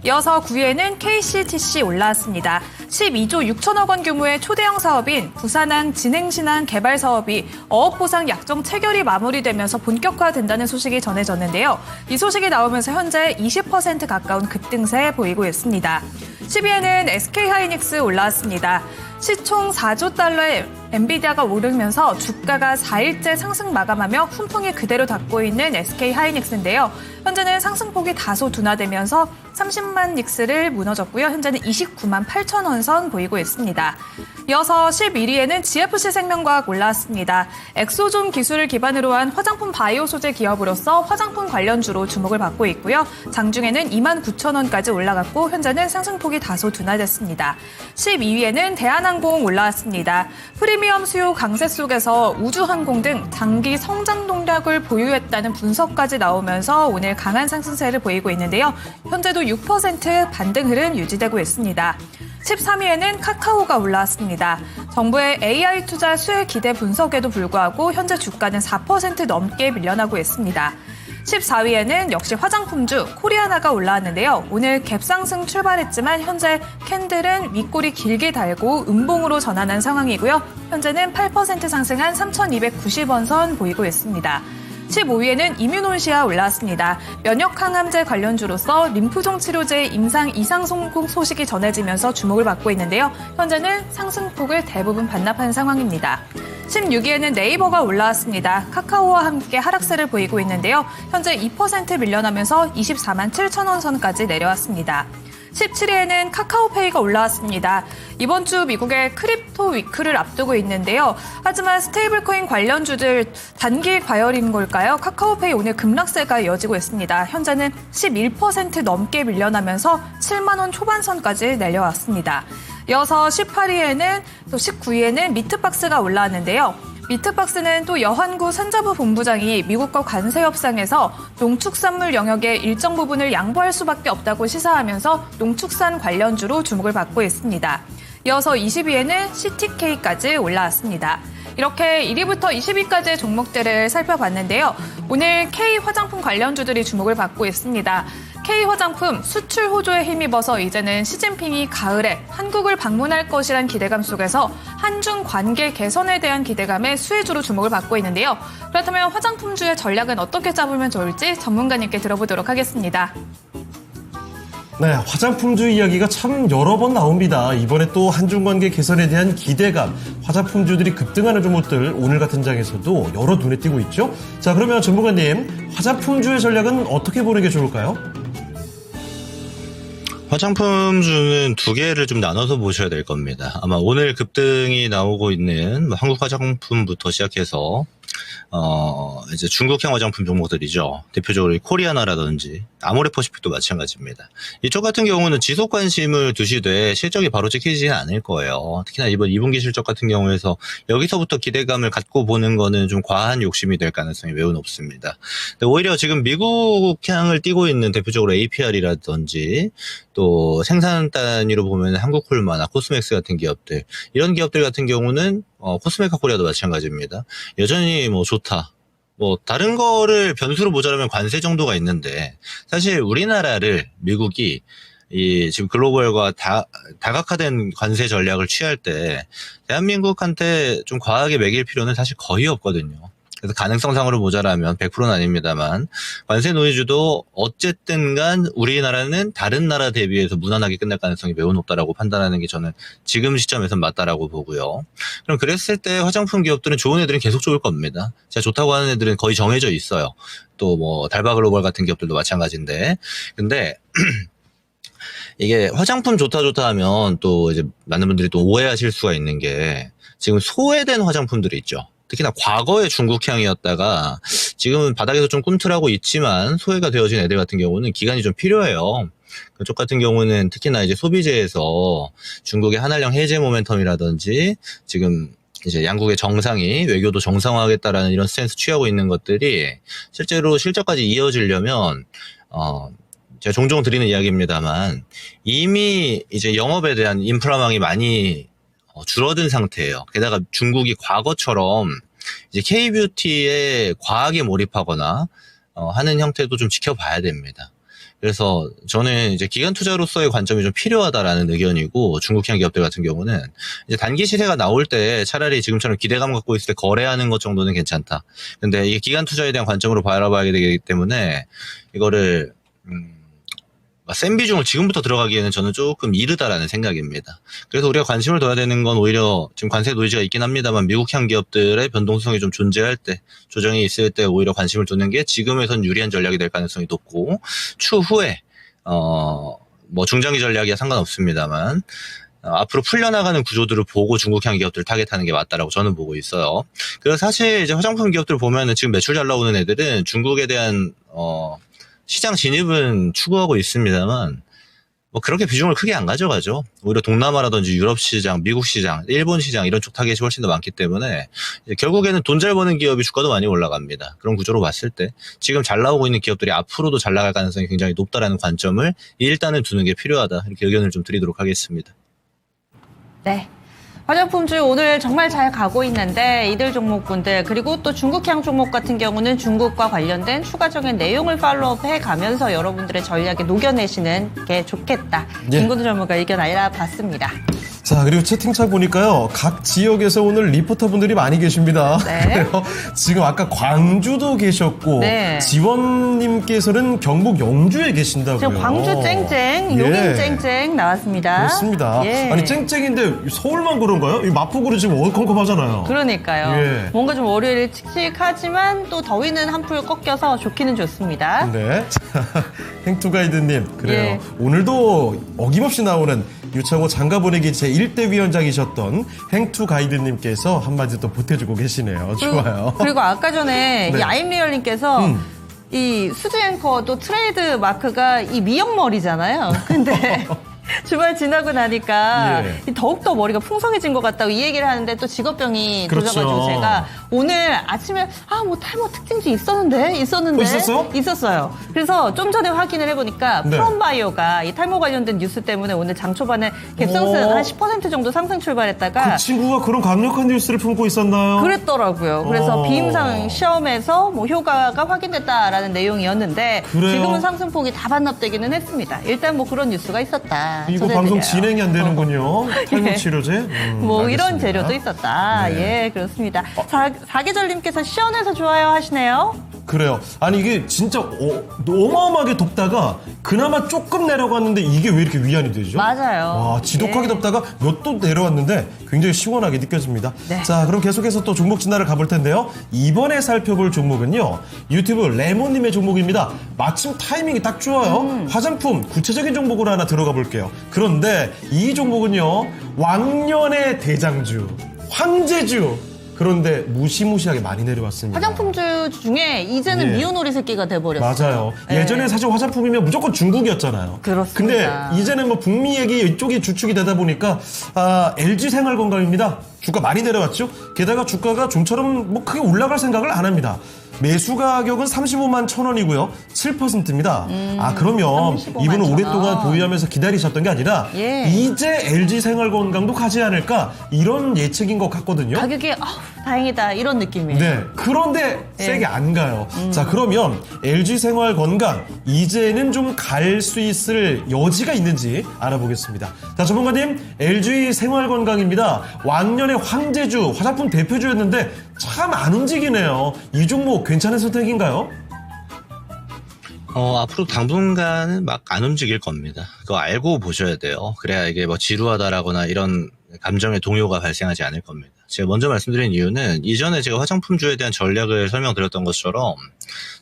이어서 9위에는 KCTC 올라왔습니다. 12조 6천억 원 규모의 초대형 사업인 부산항 진행신항 개발 사업이 어업보상 약정 체결이 마무리되면서 본격화된다는 소식이 전해졌는데요. 이 소식이 나오면서 현재 20% 가까운 급등세 보이고 있습니다. 10위에는 SK하이닉스 올라왔습니다. 시총 4조 달러의 엔비디아가 오르면서 주가가 4일째 상승 마감하며 훈풍이 그대로 닫고 있는 SK하이닉스인데요. 현재는 상승폭이 다소 둔화되면서 30만 닉스를 무너졌고요. 현재는 29만 8천 원 선 보이고 있습니다. 이어서 11위에는 GFC 생명과학 올라왔습니다. 엑소존 기술을 기반으로 한 화장품 바이오 소재 기업으로서 화장품 관련주로 주목을 받고 있고요. 장중에는 2만 9천 원까지 올라갔고 현재는 상승폭이 다소 둔화됐습니다. 12위에는 대한항공 올라왔습니다. 프리미엄 수요 강세 속에서 우주항공 등 장기 성장 동력을 보유했다는 분석까지 나오면서 오늘 강한 상승세를 보이고 있는데요. 현재도 6% 반등 흐름 유지되고 있습니다. 13위에는 카카오가 올라왔습니다. 정부의 AI 투자 수혜 기대 분석에도 불구하고 현재 주가는 4% 넘게 밀려나고 있습니다. 14위에는 역시 화장품주 코리아나가 올라왔는데요. 오늘 갭상승 출발했지만 현재 캔들은 윗골이 길게 달고 음봉으로 전환한 상황이고요. 현재는 8% 상승한 3,290원 선 보이고 있습니다. 15위에는 이뮤논시아 올라왔습니다. 면역항암제 관련주로서 림프종 치료제 임상 이상 성공 소식이 전해지면서 주목을 받고 있는데요. 현재는 상승폭을 대부분 반납한 상황입니다. 16위에는 네이버가 올라왔습니다. 카카오와 함께 하락세를 보이고 있는데요. 현재 2% 밀려나면서 24만 7천 원 선까지 내려왔습니다. 17위에는 카카오페이가 올라왔습니다. 이번 주 미국의 크립토 위크를 앞두고 있는데요. 하지만 스테이블코인 관련주들 단기 과열인 걸까요? 카카오페이 오늘 급락세가 이어지고 있습니다. 현재는 11% 넘게 밀려나면서 7만 원 초반선까지 내려왔습니다. 이어서 18위에는 또 19위에는 미트박스가 올라왔는데요. 미트박스는 또 여한구 산자부 본부장이 미국과 관세 협상에서 농축산물 영역의 일정 부분을 양보할 수밖에 없다고 시사하면서 농축산 관련주로 주목을 받고 있습니다. 이어서 20위에는 CTK까지 올라왔습니다. 이렇게 1위부터 20위까지의 종목들을 살펴봤는데요. 오늘 K화장품 관련주들이 주목을 받고 있습니다. K화장품 수출 호조에 힘입어서 이제는 시진핑이 가을에 한국을 방문할 것이란 기대감 속에서 한중 관계 개선에 대한 기대감에 수혜주로 주목을 받고 있는데요. 그렇다면 화장품주의 전략은 어떻게 잡으면 좋을지 전문가님께 들어보도록 하겠습니다. 네, 화장품주 이야기가 참 여러 번 나옵니다. 이번에 또 한중관계 개선에 대한 기대감, 화장품주들이 급등하는 종목들 오늘 같은 장에서도 여러 눈에 띄고 있죠. 자, 그러면 전문가님, 화장품주의 전략은 어떻게 보는 게 좋을까요? 화장품주는 두 개를 좀 나눠서 보셔야 될 겁니다. 아마 오늘 급등이 나오고 있는 한국 화장품부터 시작해서 이제 중국형 화장품 종목들이죠. 대표적으로 코리아나라든지 아모레퍼시픽도 마찬가지입니다. 이쪽 같은 경우는 지속 관심을 두시되 실적이 바로 찍히지는 않을 거예요. 특히나 이번 2분기 실적 같은 경우에서 여기서부터 기대감을 갖고 보는 거는 좀 과한 욕심이 될 가능성이 매우 높습니다. 근데 오히려 지금 미국향을 띠고 있는 대표적으로 APR이라든지 또 생산 단위로 보면 한국콜마나 코스맥스 같은 기업들, 이런 기업들 같은 경우는 코스메카 코리아도 마찬가지입니다. 여전히 뭐 좋다. 뭐 다른 거를 변수로 보자면 관세 정도가 있는데 사실 우리나라를 미국이 이 지금 글로벌과 다각화된 관세 전략을 취할 때 대한민국한테 좀 과하게 매길 필요는 사실 거의 없거든요. 그래서 가능성상으로 모자라면 100%는 아닙니다만 관세 노이즈도 어쨌든 간 우리나라는 다른 나라 대비해서 무난하게 끝날 가능성이 매우 높다라고 판단하는 게 저는 지금 시점에선 맞다라고 보고요. 그럼 그랬을 때 화장품 기업들은 좋은 애들은 계속 좋을 겁니다. 제가 좋다고 하는 애들은 거의 정해져 있어요. 또 뭐 달바글로벌 같은 기업들도 마찬가지인데 근데 이게 화장품 좋다 하면 또 이제 많은 분들이 또 오해하실 수가 있는 게 지금 소외된 화장품들이 있죠. 특히나 과거에 중국향이었다가 지금은 바닥에서 좀 꿈틀하고 있지만 소외가 되어진 애들 같은 경우는 기간이 좀 필요해요. 그쪽 같은 경우는 특히나 이제 소비재에서 중국의 한한령 해제 모멘텀이라든지 지금 이제 양국의 정상이 외교도 정상화하겠다라는 이런 스탠스 취하고 있는 것들이 실제로 실적까지 이어지려면 제가 종종 드리는 이야기입니다만 이미 이제 영업에 대한 인프라망이 많이 줄어든 상태예요. 게다가 중국이 과거처럼 이제 K-뷰티에 과하게 몰입하거나 하는 형태도 좀 지켜봐야 됩니다. 그래서 저는 이제 기관 투자로서의 관점이 좀 필요하다라는 의견이고, 중국향 기업들 같은 경우는 이제 단기 시세가 나올 때 차라리 지금처럼 기대감 갖고 있을 때 거래하는 것 정도는 괜찮다. 근데 이게 기관 투자에 대한 관점으로 바라봐야 되기 때문에 이거를 센 비중을 지금부터 들어가기에는 저는 조금 이르다라는 생각입니다. 그래서 우리가 관심을 둬야 되는 건 오히려 지금 관세 노이즈가 있긴 합니다만 미국향 기업들의 변동성이 좀 존재할 때, 조정이 있을 때 오히려 관심을 두는 게 지금에선 유리한 전략이 될 가능성이 높고, 추후에 뭐 중장기 전략이야 상관없습니다만 앞으로 풀려나가는 구조들을 보고 중국향 기업들을 타겟하는 게 맞다라고 저는 보고 있어요. 그래서 사실 이제 화장품 기업들 보면은 지금 매출 잘 나오는 애들은 중국에 대한 시장 진입은 추구하고 있습니다만 뭐 그렇게 비중을 크게 안 가져가죠. 오히려 동남아라든지 유럽 시장, 미국 시장, 일본 시장 이런 쪽 타겟이 훨씬 더 많기 때문에 이제 결국에는 돈 잘 버는 기업이 주가도 많이 올라갑니다. 그런 구조로 봤을 때 지금 잘 나오고 있는 기업들이 앞으로도 잘 나갈 가능성이 굉장히 높다라는 관점을 일단은 두는 게 필요하다. 이렇게 의견을 좀 드리도록 하겠습니다. 네. 화장품주 오늘 정말 잘 가고 있는데 이들 종목군들 그리고 또 중국향 종목 같은 경우는 중국과 관련된 추가적인 내용을 팔로우해 가면서 여러분들의 전략에 녹여내시는 게 좋겠다. 예. 김건우 전문가 의견 알아봤습니다. 자, 그리고 채팅창 보니까요, 각 지역에서 오늘 리포터분들이 많이 계십니다. 네. 지금 아까 광주도 계셨고, 네. 지원님께서는 경북 영주에 계신다고요. 지금 광주 쨍쨍, 용인 쨍쨍 나왔습니다. 그렇습니다. 예. 아니, 쨍쨍인데 서울만 그런가요? 이 마포구로 지금 어컴컴하잖아요. 그러니까요. 예. 뭔가 좀 월요일 칙칙하지만 또 더위는 한풀 꺾여서 좋기는 좋습니다. 네. 행투가이드님, 그래요. 예. 오늘도 어김없이 나오는 유창호 장가보내기 제1대 위원장이셨던 행투가이드님께서 한마디 또 보태주고 계시네요. 좋아요. 그리고 아까 전에 네. 이 아임리얼님께서 이 수지 앵커도 트레이드 마크가 이 미역머리잖아요. 근데 주말 지나고 나니까 예. 더욱더 머리가 풍성해진 것 같다고 이 얘기를 하는데 또 직업병이 그렇죠. 도져가지고 제가 오늘 아침에 뭐 탈모 특징지 있었는데 있었어? 있었어요. 그래서 좀 전에 확인을 해보니까 네. 프롬바이오가 이 탈모 관련된 뉴스 때문에 오늘 장 초반에 갭상승 한 10% 정도 상승 출발했다가 그 친구가 그런 강력한 뉴스를 품고 있었나요? 그랬더라고요. 그래서 비임상 시험에서 뭐 효과가 확인됐다라는 내용이었는데 그래요? 지금은 상승폭이 다 반납되기는 했습니다. 일단 뭐 그런 뉴스가 있었다. 이거 전해드려요. 방송 진행이 안 되는군요. 탈모 예. 치료제? 뭐 이런 알겠습니다. 재료도 있었다. 네. 예, 그렇습니다. 사계절님께서 시원해서 좋아요 하시네요. 그래요. 아니 이게 진짜 어마어마하게 덥다가 그나마 조금 내려갔는데 이게 왜 이렇게 위안이 되죠? 맞아요. 와, 지독하게 예. 덥다가 몇 도 내려왔는데 굉장히 시원하게 느껴집니다. 네. 자, 그럼 계속해서 또 종목 진단을 가볼 텐데요. 이번에 살펴볼 종목은요. 유튜브 레몬님의 종목입니다. 마침 타이밍이 딱 좋아요. 화장품 구체적인 종목으로 하나 들어가 볼게요. 그런데 이 종목은요. 왕년의 대장주, 황제주. 그런데 무시무시하게 많이 내려왔습니다. 화장품주 중에 이제는 예. 미혼오리 새끼가 돼버렸어요. 맞아요. 예. 예전에 사실 화장품이면 무조건 중국이었잖아요. 그렇습니다. 근데 이제는 뭐 북미 얘기 이쪽이 주축이 되다 보니까 LG 생활건강입니다. 주가 많이 내려왔죠. 게다가 주가가 좀처럼 뭐 크게 올라갈 생각을 안 합니다. 매수 가격은 35만 1,000원이고요. 7%입니다. 그러면 35만 이분은 1,000원. 오랫동안 보유하면서 기다리셨던 게 아니라 예. 이제 LG 생활건강도 가지 않을까 이런 예측인 것 같거든요. 가격이 다행이다 이런 느낌이에요. 네. 그런데 예. 세게 안 가요. 자, 그러면 LG 생활 건강 이제는 좀 갈 수 있을 여지가 있는지 알아보겠습니다. 자, 전문가님, LG 생활 건강입니다. 왕년의 황제주, 화장품 대표주였는데 참 안 움직이네요. 이 종목 괜찮은 선택인가요? 앞으로 당분간은 막 안 움직일 겁니다. 그거 알고 보셔야 돼요. 그래야 이게 뭐 지루하다라거나 이런 감정의 동요가 발생하지 않을 겁니다. 제가 먼저 말씀드린 이유는 이전에 제가 화장품주에 대한 전략을 설명드렸던 것처럼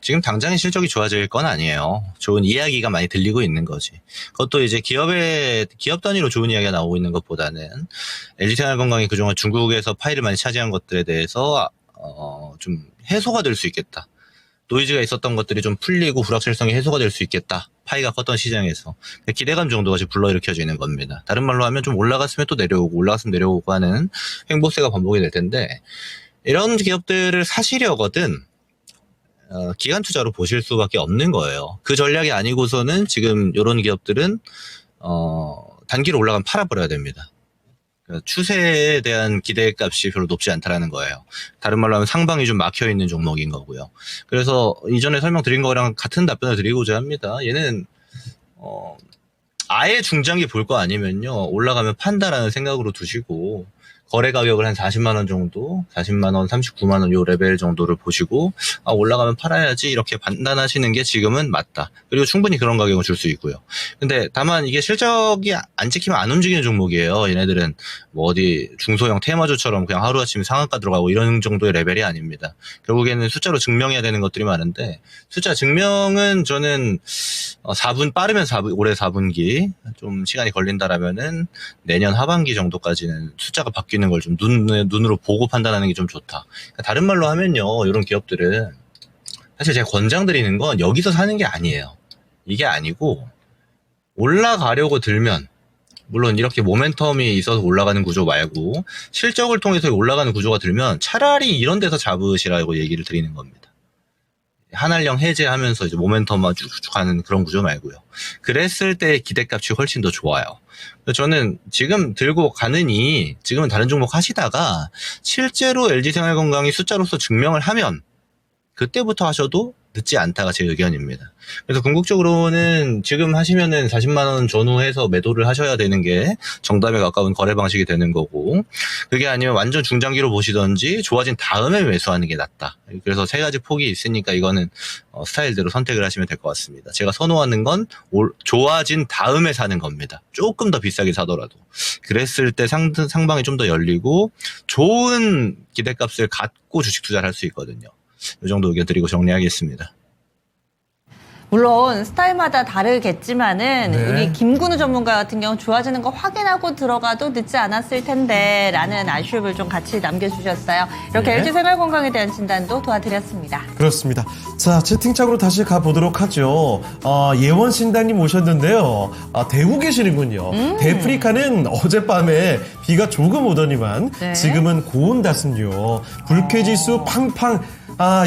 지금 당장의 실적이 좋아질 건 아니에요. 좋은 이야기가 많이 들리고 있는 거지. 그것도 이제 기업 단위로 좋은 이야기가 나오고 있는 것보다는 LG생활건강이 그동안 중국에서 파일을 많이 차지한 것들에 대해서 좀 해소가 될 수 있겠다. 노이즈가 있었던 것들이 좀 풀리고 불확실성이 해소가 될 수 있겠다. 파이가 컸던 시장에서. 기대감 정도가 지금 불러일으켜지는 겁니다. 다른 말로 하면 좀 올라갔으면 또 내려오고 올라갔으면 내려오고 하는 횡보세가 반복이 될 텐데 이런 기업들을 사시려거든 기간 투자로 보실 수밖에 없는 거예요. 그 전략이 아니고서는 지금 이런 기업들은 단기로 올라가면 팔아버려야 됩니다. 추세에 대한 기대값이 별로 높지 않다라는 거예요. 다른 말로 하면 상방이 좀 막혀있는 종목인 거고요. 그래서 이전에 설명드린 거랑 같은 답변을 드리고자 합니다. 얘는 아예 중장기 볼 거 아니면요 올라가면 판다라는 생각으로 두시고 거래 가격을 한 40만 원 정도, 40만 원, 39만 원 요 레벨 정도를 보시고 올라가면 팔아야지 이렇게 판단하시는 게 지금은 맞다. 그리고 충분히 그런 가격을 줄 수 있고요. 근데 다만 이게 실적이 안 찍히면 안 움직이는 종목이에요. 얘네들은 뭐 어디 중소형 테마주처럼 그냥 하루아침에 상한가 들어가고 이런 정도의 레벨이 아닙니다. 결국에는 숫자로 증명해야 되는 것들이 많은데 숫자 증명은 저는 4분 빠르면 올해 4분기 좀 시간이 걸린다라면은 내년 하반기 정도까지는 숫자가 바뀌는 걸 좀 눈으로 보고 판단하는 게 좀 좋다. 다른 말로 하면요, 이런 기업들은 사실 제가 권장드리는 건 여기서 사는 게 아니에요. 이게 아니고 올라가려고 들면 물론 이렇게 모멘텀이 있어서 올라가는 구조 말고 실적을 통해서 올라가는 구조가 들면 차라리 이런 데서 잡으시라고 얘기를 드리는 겁니다. 한알령 해제하면서 이제 모멘텀만 쭉쭉 가는 그런 구조 말고요. 그랬을 때 기대값이 훨씬 더 좋아요. 저는 지금 들고 가느니 지금은 다른 종목 하시다가 실제로 LG생활건강이 숫자로서 증명을 하면 그때부터 하셔도 늦지 않다가 제 의견입니다. 그래서 궁극적으로는 지금 하시면은 40만 원 전후해서 매도를 하셔야 되는 게 정답에 가까운 거래 방식이 되는 거고, 그게 아니면 완전 중장기로 보시던지 좋아진 다음에 매수하는 게 낫다. 그래서 세 가지 폭이 있으니까 이거는 스타일대로 선택을 하시면 될 것 같습니다. 제가 선호하는 건 좋아진 다음에 사는 겁니다. 조금 더 비싸게 사더라도. 그랬을 때 상방이 좀 더 열리고 좋은 기대값을 갖고 주식 투자를 할 수 있거든요. 이 정도 의견 드리고 정리하겠습니다. 물론 스타일마다 다르겠지만은 네. 우리 김근우 전문가 같은 경우 좋아지는 거 확인하고 들어가도 늦지 않았을 텐데 라는 아쉬움을 좀 같이 남겨주셨어요. 이렇게 네. LG생활건강에 대한 진단도 도와드렸습니다. 그렇습니다. 자, 채팅창으로 다시 가보도록 하죠. 예원신당님 오셨는데요. 대구 계시는군요. 대프리카는 어젯밤에 비가 조금 오더니만 네. 지금은 고온 다습요. 불쾌지수 팡팡.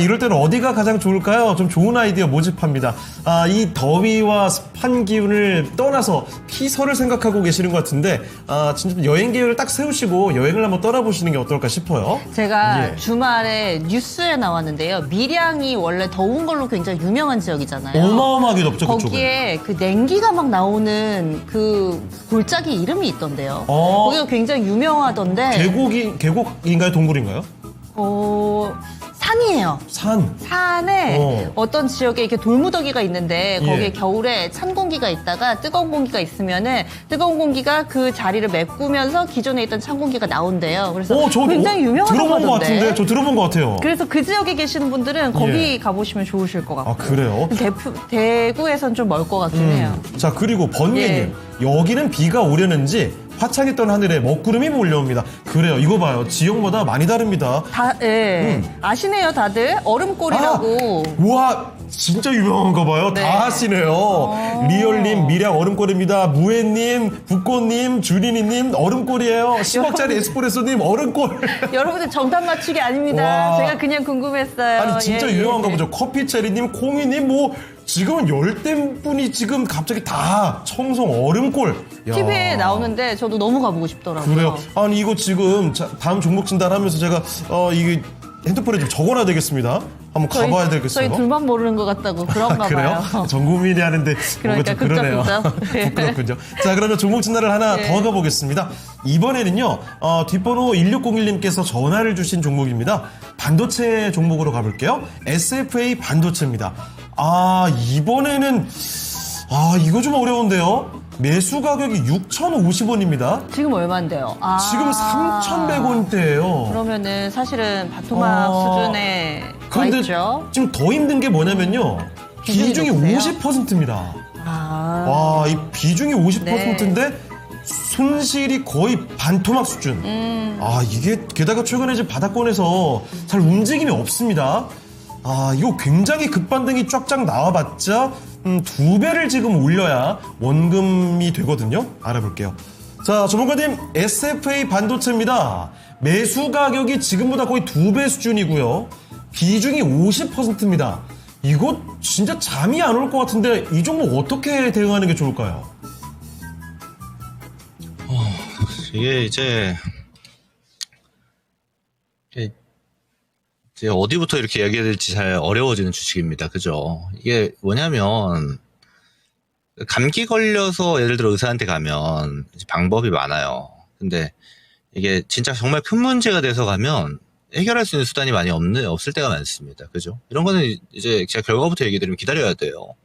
이럴 때는 어디가 가장 좋을까요? 좀 좋은 아이디어 모집합니다. 이 더위와 습한 기운을 떠나서 피서를 생각하고 계시는 것 같은데, 진짜 여행 계획을 딱 세우시고 여행을 한번 떠나보시는 게 어떨까 싶어요. 제가 예. 주말에 뉴스에 나왔는데요. 밀양이 원래 더운 걸로 굉장히 유명한 지역이잖아요. 어마어마하게 덥죠, 그쪽은. 거기에 그 냉기가 막 나오는 그 골짜기 이름이 있던데요. 거기가 굉장히 유명하던데. 계곡인가요? 동굴인가요? 산이에요. 산에 어. 어떤 지역에 이렇게 돌무더기가 있는데 거기에 예. 겨울에 찬 공기가 있다가 뜨거운 공기가 있으면은 뜨거운 공기가 그 자리를 메꾸면서 기존에 있던 찬 공기가 나온대요. 그래서 저 굉장히 유명하다고 들어본 것 같은데? 하던데. 저 들어본 것 같아요. 그래서 그 지역에 계시는 분들은 거기 예. 가보시면 좋으실 것 같고. 그래요? 대구에선 좀 멀 것 같긴 해요. 자, 그리고 번개님. 여기는 비가 오려는지 화창했던 하늘에 먹구름이 몰려옵니다. 그래요. 이거 봐요. 지역마다 많이 다릅니다. 아시네요, 다들. 얼음골이라고. 우와, 진짜 유명한가 봐요. 네. 다 아시네요. 리얼님, 밀양 얼음골입니다. 무해님, 북꽃님, 주린이님, 얼음골이에요. 10억짜리 에스프레소님, 얼음골. 여러분들 정답 맞추기 아닙니다. 와. 제가 그냥 궁금했어요. 아니, 진짜 유명한가 보죠. 커피체리님, 콩이님, 지금은 열댓 분이 지금 갑자기 다 청송 얼음골. 야. TV에 나오는데 저도 너무 가보고 싶더라고요. 그래요. 아니, 이거 지금 다음 종목 진단하면서 제가 이게 핸드폰에 좀 적어놔야 되겠습니다. 한번 가봐야 되겠어요. 저희 둘만 모르는 것 같다고 그런가 그래요? 봐요. 전 국민이 하는데 뭔가 좀 그러네요. 네. 부끄럽군요. 자, 그러면 종목 진단을 하나 더 가보겠습니다. 이번에는요. 뒷번호 1601님께서 전화를 주신 종목입니다. 반도체 종목으로 가볼게요. SFA 반도체입니다. 이번에는 아, 이거 좀 어려운데요. 매수 가격이 6,050원입니다. 지금 얼마인데요? 아. 지금 3,100원대예요. 그러면은 사실은 바토막 수준에 와 그런데 있죠. 지금 더 힘든 게 뭐냐면요. 비중이 높으세요? 50%입니다. 아. 와, 이 비중이 50%인데 손실이 거의 반토막 수준. 아, 이게 게다가 최근에 이제 바닥권에서 잘 움직임이 없습니다. 아, 이거 굉장히 급반등이 쫙쫙 나와봤자 2배를 지금 올려야 원금이 되거든요. 알아볼게요. 자, 전문가님, SFA 반도체입니다. 매수 가격이 지금보다 거의 2배 수준이고요. 비중이 50%입니다. 이거 진짜 잠이 안 올 것 같은데 이 종목 어떻게 대응하는 게 좋을까요? 이게 이제 어디부터 이렇게 이야기해야 될지 잘 어려워지는 주식입니다. 그죠? 이게 뭐냐면 감기 걸려서 예를 들어 의사한테 가면 방법이 많아요. 근데 이게 진짜 정말 큰 문제가 돼서 가면 해결할 수 있는 수단이 많이 없을 때가 많습니다. 그죠? 이런 거는 이제 제가 결과부터 얘기 드리면 기다려야 돼요.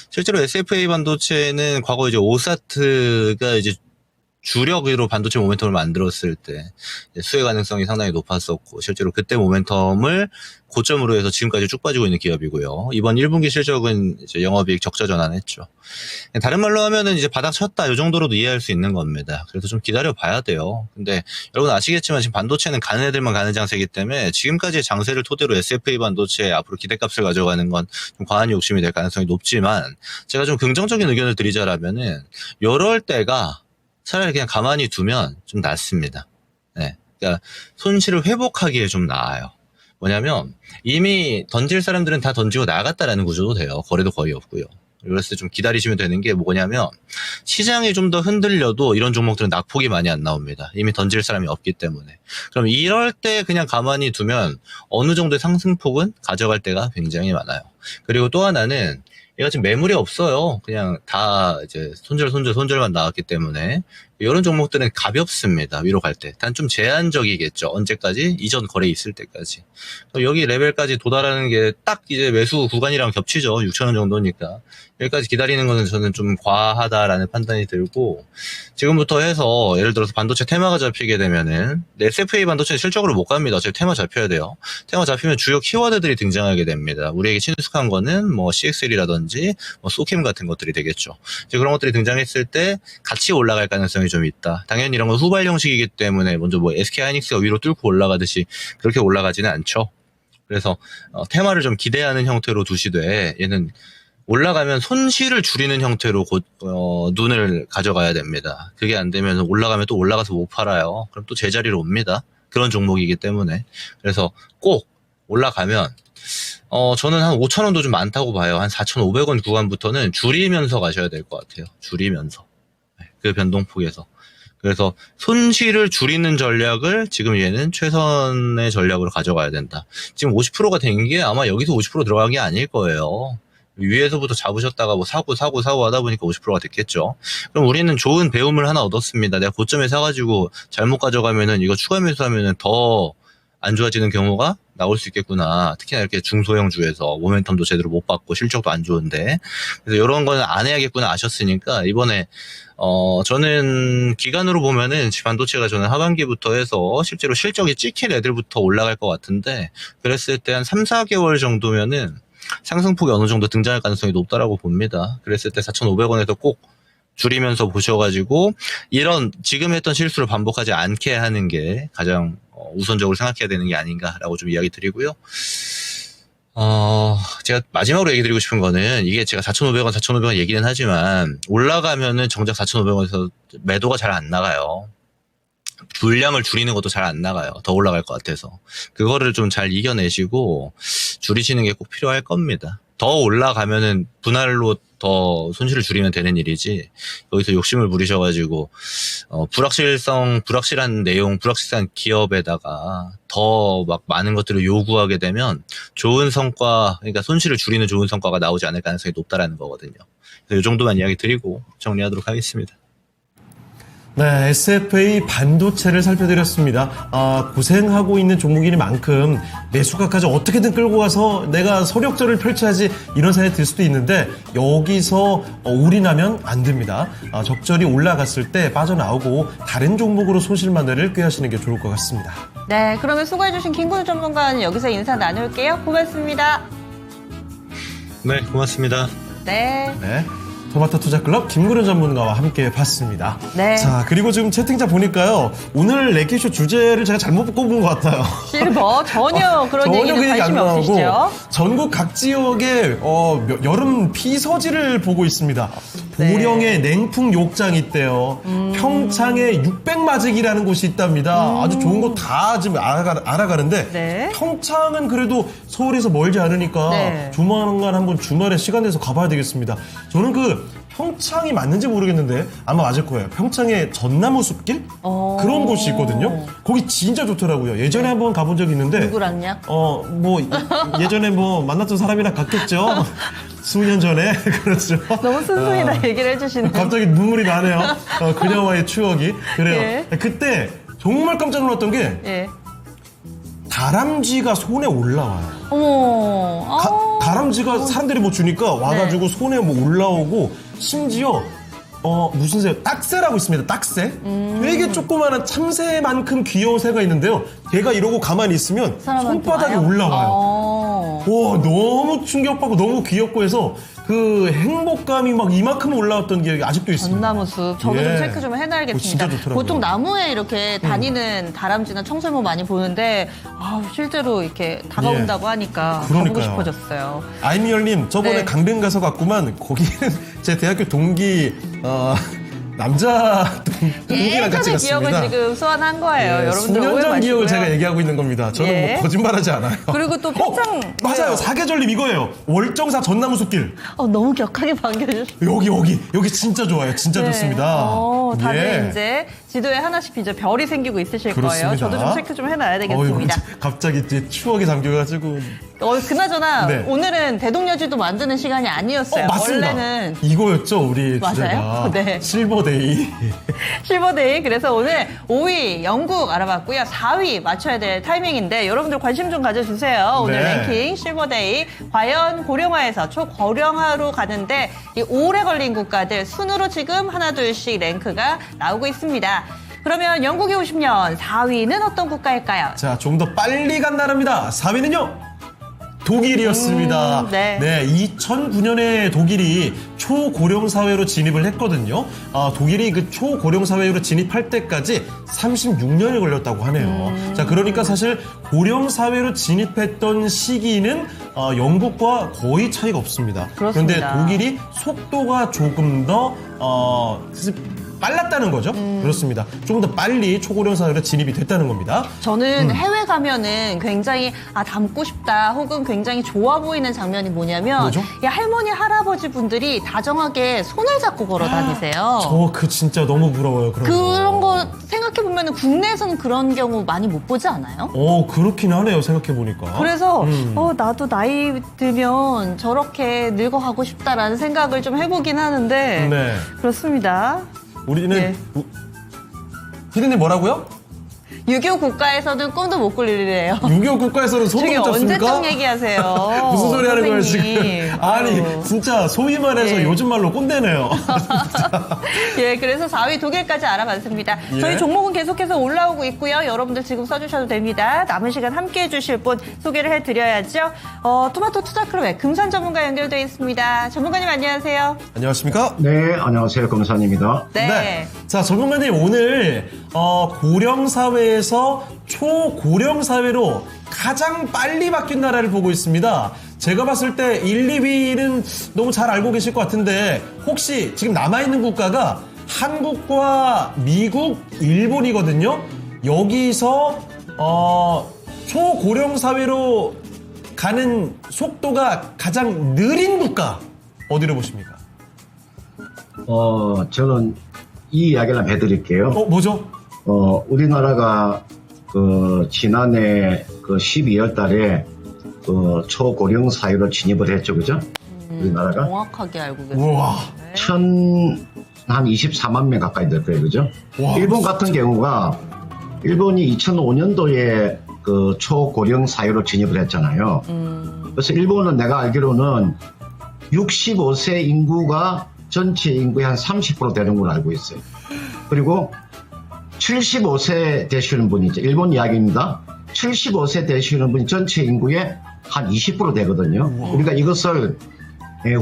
실제로 SFA 반도체는 과거 이제 오사트가 이제 주력으로 반도체 모멘텀을 만들었을 때 수혜 가능성이 상당히 높았었고 실제로 그때 모멘텀을 고점으로 해서 지금까지 쭉 빠지고 있는 기업이고요. 이번 1분기 실적은 이제 영업이익 적자 전환했죠. 다른 말로 하면은 이제 바닥 쳤다 이 정도로도 이해할 수 있는 겁니다. 그래서 좀 기다려 봐야 돼요. 근데 여러분 아시겠지만 지금 반도체는 가는 애들만 가는 장세이기 때문에 지금까지의 장세를 토대로 SFA 반도체 앞으로 기대값을 가져가는 건 좀 과한 욕심이 될 가능성이 높지만 제가 좀 긍정적인 의견을 드리자라면은 이럴 때가 차라리 그냥 가만히 두면 좀 낫습니다. 네. 그러니까 손실을 회복하기에 좀 나아요. 뭐냐면 이미 던질 사람들은 다 던지고 나갔다라는 구조도 돼요. 거래도 거의 없고요. 그랬을 때 좀 기다리시면 되는 게 뭐냐면 시장이 좀 더 흔들려도 이런 종목들은 낙폭이 많이 안 나옵니다. 이미 던질 사람이 없기 때문에. 그럼 이럴 때 그냥 가만히 두면 어느 정도의 상승폭은 가져갈 때가 굉장히 많아요. 그리고 또 하나는 얘가 지금 매물이 없어요. 그냥 다 이제 손절만 나왔기 때문에 이런 종목들은 가볍습니다. 위로 갈 때. 단 좀 제한적이겠죠. 언제까지? 이전 거래 있을 때까지. 여기 레벨까지 도달하는 게 딱 이제 매수 구간이랑 겹치죠. 6,000원 정도니까. 여기까지 기다리는 거는 저는 좀 과하다라는 판단이 들고 지금부터 해서 예를 들어서 반도체 테마가 잡히게 되면은 SFA 반도체는 실적으로 못 갑니다. 어차피 테마 잡혀야 돼요. 테마 잡히면 주요 키워드들이 등장하게 됩니다. 우리에게 친숙한 거는 뭐 CXL이라든지 뭐 소캠 같은 것들이 되겠죠. 이제 그런 것들이 등장했을 때 같이 올라갈 가능성이 좀 있다. 당연히 이런 건 후발 형식이기 때문에 먼저 뭐 SK하이닉스가 위로 뚫고 올라가듯이 그렇게 올라가지는 않죠. 그래서 테마를 좀 기대하는 형태로 두시되 얘는 올라가면 손실을 줄이는 형태로 눈을 가져가야 됩니다. 그게 안 되면 올라가면 또 올라가서 못 팔아요. 그럼 또 제자리로 옵니다. 그런 종목이기 때문에. 그래서 꼭 올라가면 저는 한 5,000원도 좀 많다고 봐요. 한 4,500원 구간부터는 줄이면서 가셔야 될 것 같아요. 줄이면서. 그 변동폭에서. 그래서 손실을 줄이는 전략을 지금 얘는 최선의 전략으로 가져가야 된다. 지금 50%가 된 게 아마 여기서 50% 들어간 게 아닐 거예요. 위에서부터 잡으셨다가 뭐 사고 하다 보니까 50%가 됐겠죠. 그럼 우리는 좋은 배움을 하나 얻었습니다. 내가 고점에 사가지고 잘못 가져가면은 이거 추가 매수하면은 더 안 좋아지는 경우가 나올 수 있겠구나. 특히나 이렇게 중소형 주에서 모멘텀도 제대로 못 받고 실적도 안 좋은데. 그래서 이런 거는 안 해야겠구나 아셨으니까 이번에 저는 기간으로 보면은 반도체가 저는 하반기부터 해서 실제로 실적이 찍힌 애들부터 올라갈 것 같은데 그랬을 때 한 3, 4개월 정도면은 상승폭이 어느 정도 등장할 가능성이 높다라고 봅니다. 그랬을 때 4,500원에서 꼭 줄이면서 보셔가지고 이런 지금 했던 실수를 반복하지 않게 하는 게 가장 우선적으로 생각해야 되는 게 아닌가라고 좀 이야기 드리고요. 제가 마지막으로 얘기 드리고 싶은 거는 이게 제가 4,500원 얘기는 하지만 올라가면은 정작 4,500원에서 매도가 잘 안 나가요. 분량을 줄이는 것도 잘 안 나가요. 더 올라갈 것 같아서. 그거를 좀 잘 이겨내시고 줄이시는 게 꼭 필요할 겁니다. 더 올라가면은 분할로 더 손실을 줄이면 되는 일이지 여기서 욕심을 부리셔가지고 불확실한 내용, 불확실한 기업에다가 더 막 많은 것들을 요구하게 되면 좋은 성과, 그러니까 손실을 줄이는 좋은 성과가 나오지 않을 가능성이 높다라는 거거든요. 그래서 이 정도만 이야기 드리고 정리하도록 하겠습니다. 네, SFA 반도체를 살펴드렸습니다. 고생하고 있는 종목이니만큼 매수가까지 어떻게든 끌고 가서 내가 서력전을 펼쳐야지 이런 생각이 들 수도 있는데 여기서 올인하면 안 됩니다. 적절히 올라갔을 때 빠져나오고 다른 종목으로 손실만회를 꾀하시는 게 좋을 것 같습니다. 네, 그러면 수고해주신 김근우 전문가는 여기서 인사 나눌게요. 고맙습니다. 네, 고맙습니다. 네. 네. 토마토 투자클럽 김구른 전문가와 함께 봤습니다. 네. 자, 그리고 지금 채팅창 보니까요. 오늘 레키쇼 주제를 제가 잘못 꼽은 것 같아요. 실버 전혀 그런 전혀 얘기는 그 얘기 안 관심이 나오고 없으시죠? 전국 각 지역의 여름 피서지를 보고 있습니다. 네. 보령에 냉풍 욕장 있대요. 평창에 600마직이라는 곳이 있답니다. 아주 좋은 곳 다 지금 알아가는데 네. 평창은 그래도 서울에서 멀지 않으니까 네. 조만간 한번 주말에 시간 내서 가봐야 되겠습니다. 저는 그 평창이 맞는지 모르겠는데 아마 맞을 거예요. 평창에 전나무 숲길? 그런 곳이 있거든요. 거기 진짜 좋더라고요. 예전에 한번 가본 적이 있는데 누구랑요? 예전에 만났던 사람이랑 갔겠죠. 수년 전에 그렇죠. 너무 순수히다 얘기를 해주시는. 갑자기 눈물이 나네요. 그녀와의 추억이. 그래요. 예. 그때 정말 깜짝 놀랐던 게 예. 다람쥐가 손에 올라와요. 어머. 다람쥐가 사람들이 뭐 주니까 와가지고 네. 손에 뭐 올라오고 심지어 무슨 새? 딱새라고 있습니다. 딱새. 되게 조그마한 참새만큼 귀여운 새가 있는데요. 걔가 이러고 가만히 있으면 사람한테 손바닥에 와요? 올라와요. 와, 너무 충격받고 너무 귀엽고 해서 그 행복감이 막 이만큼 올라왔던 기억이 아직도 있습니다. 전나무숲. 저도 예. 좀 체크 좀 그거 해놔야겠습니다. 진짜 좋더라고요. 보통 나무에 이렇게 다니는 다람쥐나 청설모 많이 보는데 실제로 이렇게 다가온다고 하니까 가보고 그러니까요. 싶어졌어요. 아이미열님, 저번에 네. 강변 가서 갔구만. 거기는 제 대학교 동기 남자 동기랑 같이 예전의 기억을 갔습니다. 지금 소환한 거예요. 예, 여러분들 수년 오해 전 마시고요. 기억을 제가 얘기하고 있는 겁니다. 저는 예. 뭐 거짓말하지 않아요. 그리고 또 평창 맞아요. 사계절림 이거예요. 월정사 전나무 숲길. 너무 격하게 반겨주셨어요. 여기 진짜 좋아요. 진짜 좋습니다. 다들 예. 이제 지도에 하나씩 빚어 별이 생기고 있으실 그렇습니다. 거예요. 저도 좀 체크 좀 해놔야 되겠습니다. 갑자기 이제 추억에 잠겨가지고. 그나저나 네. 오늘은 대동여지도 만드는 시간이 아니었어요. 맞습니다. 원래는 이거였죠, 우리 맞아요? 주제가. 네. 실버데이. 실버데이. 그래서 오늘 5위 영국 알아봤고요. 4위 맞춰야 될 타이밍인데 여러분들 관심 좀 가져주세요. 오늘 네. 랭킹 실버데이. 과연 고령화에서 초고령화로 가는데 이 오래 걸린 국가들 순으로 지금 하나 둘씩 랭크가 나오고 있습니다. 그러면 영국이 50년 4위는 어떤 국가일까요? 자, 좀 더 빨리 간 나라입니다. 4위는요? 독일이었습니다. 네. 2009년에 독일이 초고령 사회로 진입을 했거든요. 독일이 그 초고령 사회로 진입할 때까지 36년이 걸렸다고 하네요. 자, 그러니까 사실 고령 사회로 진입했던 시기는 영국과 거의 차이가 없습니다. 그렇습니다. 그런데 독일이 속도가 조금 더 빨랐다는 거죠. 그렇습니다. 조금 더 빨리 초고령 사회로 진입이 됐다는 겁니다. 저는 해외 가면은 굉장히 닮고 싶다 혹은 굉장히 좋아 보이는 장면이 뭐냐면 뭐죠? 이 할머니 할아버지 분들이 다정하게 손을 잡고 걸어 다니세요. 저 진짜 너무 부러워요. 그런 거 생각해 보면 국내에서는 그런 경우 많이 못 보지 않아요? 그렇긴 하네요. 생각해 보니까. 그래서 나도 나이 들면 저렇게 늙어가고 싶다라는 생각을 좀 해보긴 하는데 네. 그렇습니다. 우리는 예. 피디님 뭐라고요? 유교 국가에서는 꿈도 못 꿀리래요. 유교 국가에서는 손도 저기 못 잡습니까? 언제적 얘기하세요? 무슨 소리 하는 거예요 선생님. 지금? 아니 진짜 소위 말해서 예. 요즘 말로 꼰대네요. 예, 그래서 4위 독일까지 알아봤습니다. 예. 저희 종목은 계속해서 올라오고 있고요. 여러분들 지금 써주셔도 됩니다. 남은 시간 함께해 주실 분 소개를 해드려야죠. 토마토 투자클럽의 금산 전문가 연결되어 있습니다. 전문가님 안녕하세요. 안녕하십니까? 네, 안녕하세요. 금산입니다. 네. 자, 전문가님 오늘 고령 사회에서 초고령 사회로 가장 빨리 바뀐 나라를 보고 있습니다. 제가 봤을 때 1, 2위는 너무 잘 알고 계실 것 같은데 혹시 지금 남아있는 국가가 한국과 미국, 일본이거든요. 여기서 초고령 사회로 가는 속도가 가장 느린 국가 어디로 보십니까? 저는 이 이야기를 한번 해드릴게요. 뭐죠? 우리나라가 지난해 12월 달에 초고령 사회로 진입을 했죠, 그죠? 우리나라가. 정확하게 알고 계세요. 우와. 한 24만 명 가까이 될 거예요. 그죠? 와, 일본 같은 경우가 일본이 2005년도에 그 초고령 사회로 진입을 했잖아요. 그래서 일본은 내가 알기로는 65세 인구가 전체 인구의 한 30% 되는 걸로 알고 있어요. 그리고 75세 되시는 분이 이제 일본 이야기입니다. 75세 되시는 분이 전체 인구의 한 20% 되거든요. 우리가 이것을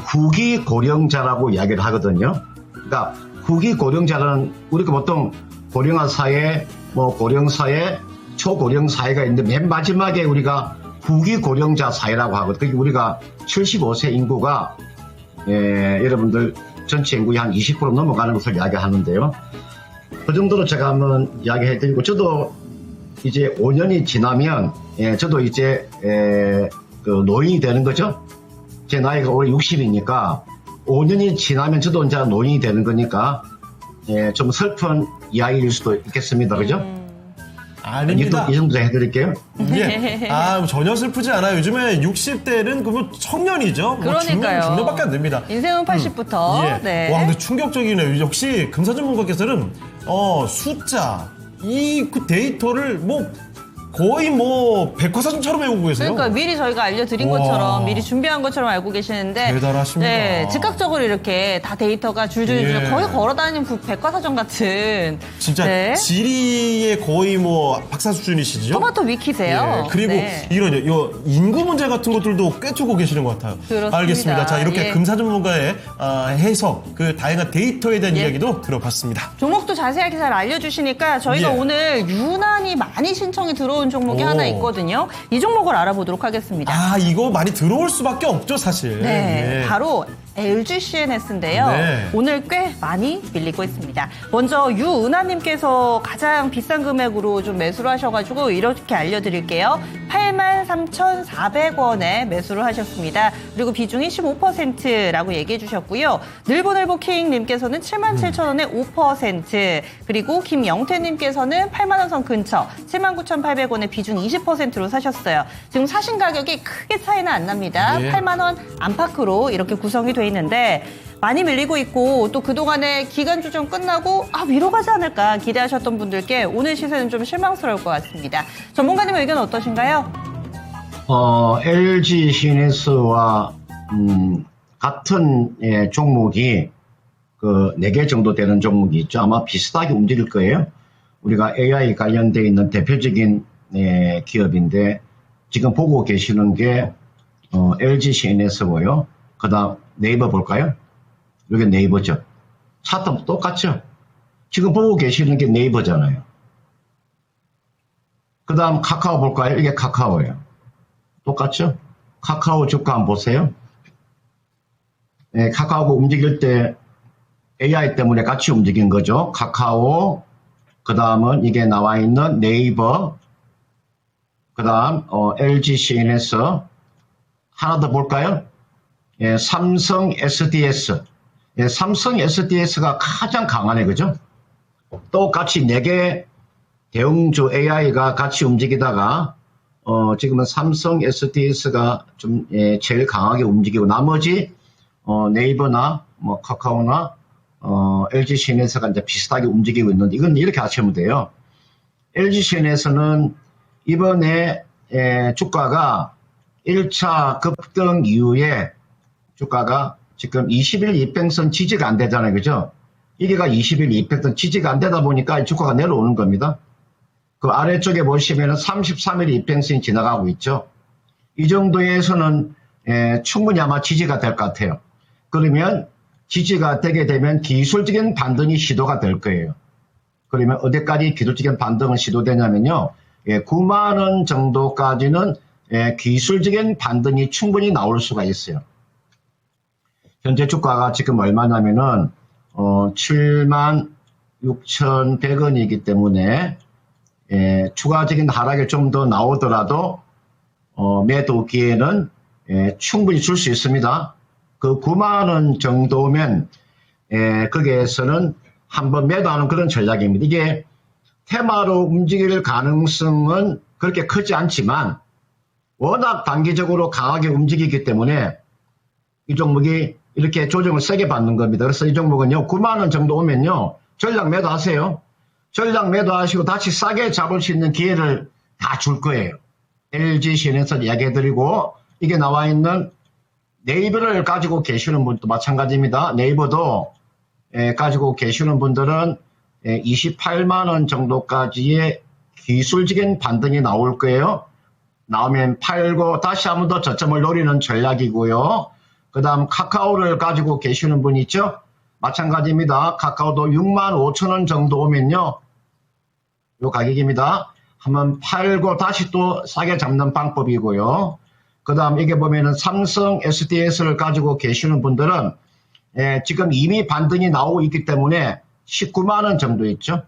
후기 고령자라고 이야기를 하거든요. 그러니까 후기 고령자는 우리가 보통 고령화 사회, 뭐 고령 사회, 초고령 사회가 있는데 맨 마지막에 우리가 후기 고령자 사회라고 하거든요. 그게 우리가 75세 인구가 여러분들 전체 인구의 한 20% 넘어가는 것을 이야기하는데요. 그 정도로 제가 한번 이야기해드리고 저도 이제 5년이 지나면 저도 이제 그 노인이 되는 거죠. 제 나이가 올해 60이니까 5년이 지나면 저도 이제 노인이 되는 거니까 좀 슬픈 이야기일 수도 있겠습니다. 그죠? 아닙니다. 이 정도 해드릴게요. 예. 전혀 슬프지 않아요. 요즘에 60대는 그거 청년이죠. 그러니까요. 중년밖에 안 됩니다. 인생은 80부터. 예. 네. 와, 근데 충격적이네요. 역시 금사 전문가께서는 숫자, 그 데이터를 거의 백과사전처럼 외우고 계세요. 그러니까 미리 저희가 알려드린 와. 것처럼 미리 준비한 것처럼 알고 계시는데 대단하십니다. 네, 즉각적으로 이렇게 다 데이터가 줄줄 예. 거의 걸어다니는 백과사전 같은 진짜 네. 지리의 거의 박사 수준이시죠? 토마토 위키세요. 예, 그리고 네. 이런 인구 문제 같은 것들도 꿰뚫고 계시는 것 같아요. 그렇습니다. 알겠습니다. 자, 이렇게 예. 금사 전문가의 해석, 그 다양한 데이터에 대한 예. 이야기도 들어봤습니다. 종목도 자세하게 잘 알려주시니까 저희가 예. 오늘 유난히 많이 신청이 들어온 종목이 오. 하나 있거든요. 이 종목을 알아보도록 하겠습니다. 이거 많이 들어올 수밖에 없죠, 사실. 네, 예. 바로 LG CNS인데요. 네. 오늘 꽤 많이 밀리고 있습니다. 먼저 유은하님께서 가장 비싼 금액으로 좀 매수를 하셔가지고 이렇게 알려드릴게요. 83,400원에 매수를 하셨습니다. 그리고 비중이 15%라고 얘기해 주셨고요. 늘보늘보킹님께서는 77,000원에 5%, 그리고 김영태님께서는 8만원 선 근처 79,800원에 비중 20%로 사셨어요. 지금 사신 가격이 크게 차이는 안 납니다. 예. 8만원 안팎으로 이렇게 구성이 돼 있는데 많이 밀리고 있고 또 그동안에 기간 조정 끝나고 위로 가지 않을까 기대하셨던 분들께 오늘 시세는 좀 실망스러울 것 같습니다. 전문가님 의견 어떠신가요? LG CNS와 같은 종목이 그 4개 정도 되는 종목이 있죠. 아마 비슷하게 움직일 거예요. 우리가 AI 관련되어 있는 대표적인 기업인데 지금 보고 계시는 게 LG CNS고요. 그 다음 네이버 볼까요? 여기 네이버죠. 차트 똑같죠? 지금 보고 계시는 게 네이버잖아요. 그 다음 카카오 볼까요? 이게 카카오예요. 똑같죠? 카카오 주가 한번 보세요. 카카오가 움직일 때 AI 때문에 같이 움직인 거죠. 카카오, 그 다음은 이게 나와 있는 네이버, 그 다음 LG CNS, 하나 더 볼까요? 삼성 SDS. 삼성 SDS가 가장 강하네, 그죠? 똑같이 4개 대형주 AI가 같이 움직이다가, 지금은 삼성 SDS가 좀, 제일 강하게 움직이고, 나머지, 네이버나, 카카오나, LG CNS가 이제 비슷하게 움직이고 있는데, 이건 이렇게 하시면 돼요. LG CNS는 이번에, 주가가 1차 급등 이후에 주가가 지금 20일 이평선 지지가 안 되잖아요. 그죠? 이게가 20일 이평선 지지가 안 되다 보니까 주가가 내려오는 겁니다. 그 아래쪽에 보시면 33일 이평선이 지나가고 있죠. 이 정도에서는 충분히 아마 지지가 될 것 같아요. 그러면 지지가 되게 되면 기술적인 반등이 시도가 될 거예요. 그러면 어디까지 기술적인 반등은 시도되냐면요. 9만 원 정도까지는 기술적인 반등이 충분히 나올 수가 있어요. 현재 주가가 지금 얼마냐면은 76,100원이기 때문에 추가적인 하락이 좀 더 나오더라도 매도 기회는 충분히 줄 수 있습니다. 그 9만 원 정도면 거기에서는 한번 매도하는 그런 전략입니다. 이게 테마로 움직일 가능성은 그렇게 크지 않지만 워낙 단기적으로 강하게 움직이기 때문에 이 종목이 이렇게 조정을 세게 받는 겁니다. 그래서 이 종목은요, 9만 원 정도 오면요, 전량 매도하세요. 전량 매도하시고 다시 싸게 잡을 수 있는 기회를 다 줄 거예요. LG CN에서 이야기해드리고, 이게 나와 있는 네이버를 가지고 계시는 분도 마찬가지입니다. 네이버도 가지고 계시는 분들은 28만 원 정도까지의 기술적인 반등이 나올 거예요. 나오면 팔고 다시 한 번 더 저점을 노리는 전략이고요. 그 다음 카카오를 가지고 계시는 분 있죠? 마찬가지입니다. 카카오도 6만 5천 원 정도 오면요, 요 가격입니다. 한번 팔고 다시 또 싸게 잡는 방법이고요. 그 다음 이게 보면은 삼성 SDS를 가지고 계시는 분들은 지금 이미 반등이 나오고 있기 때문에 19만 원 정도 있죠.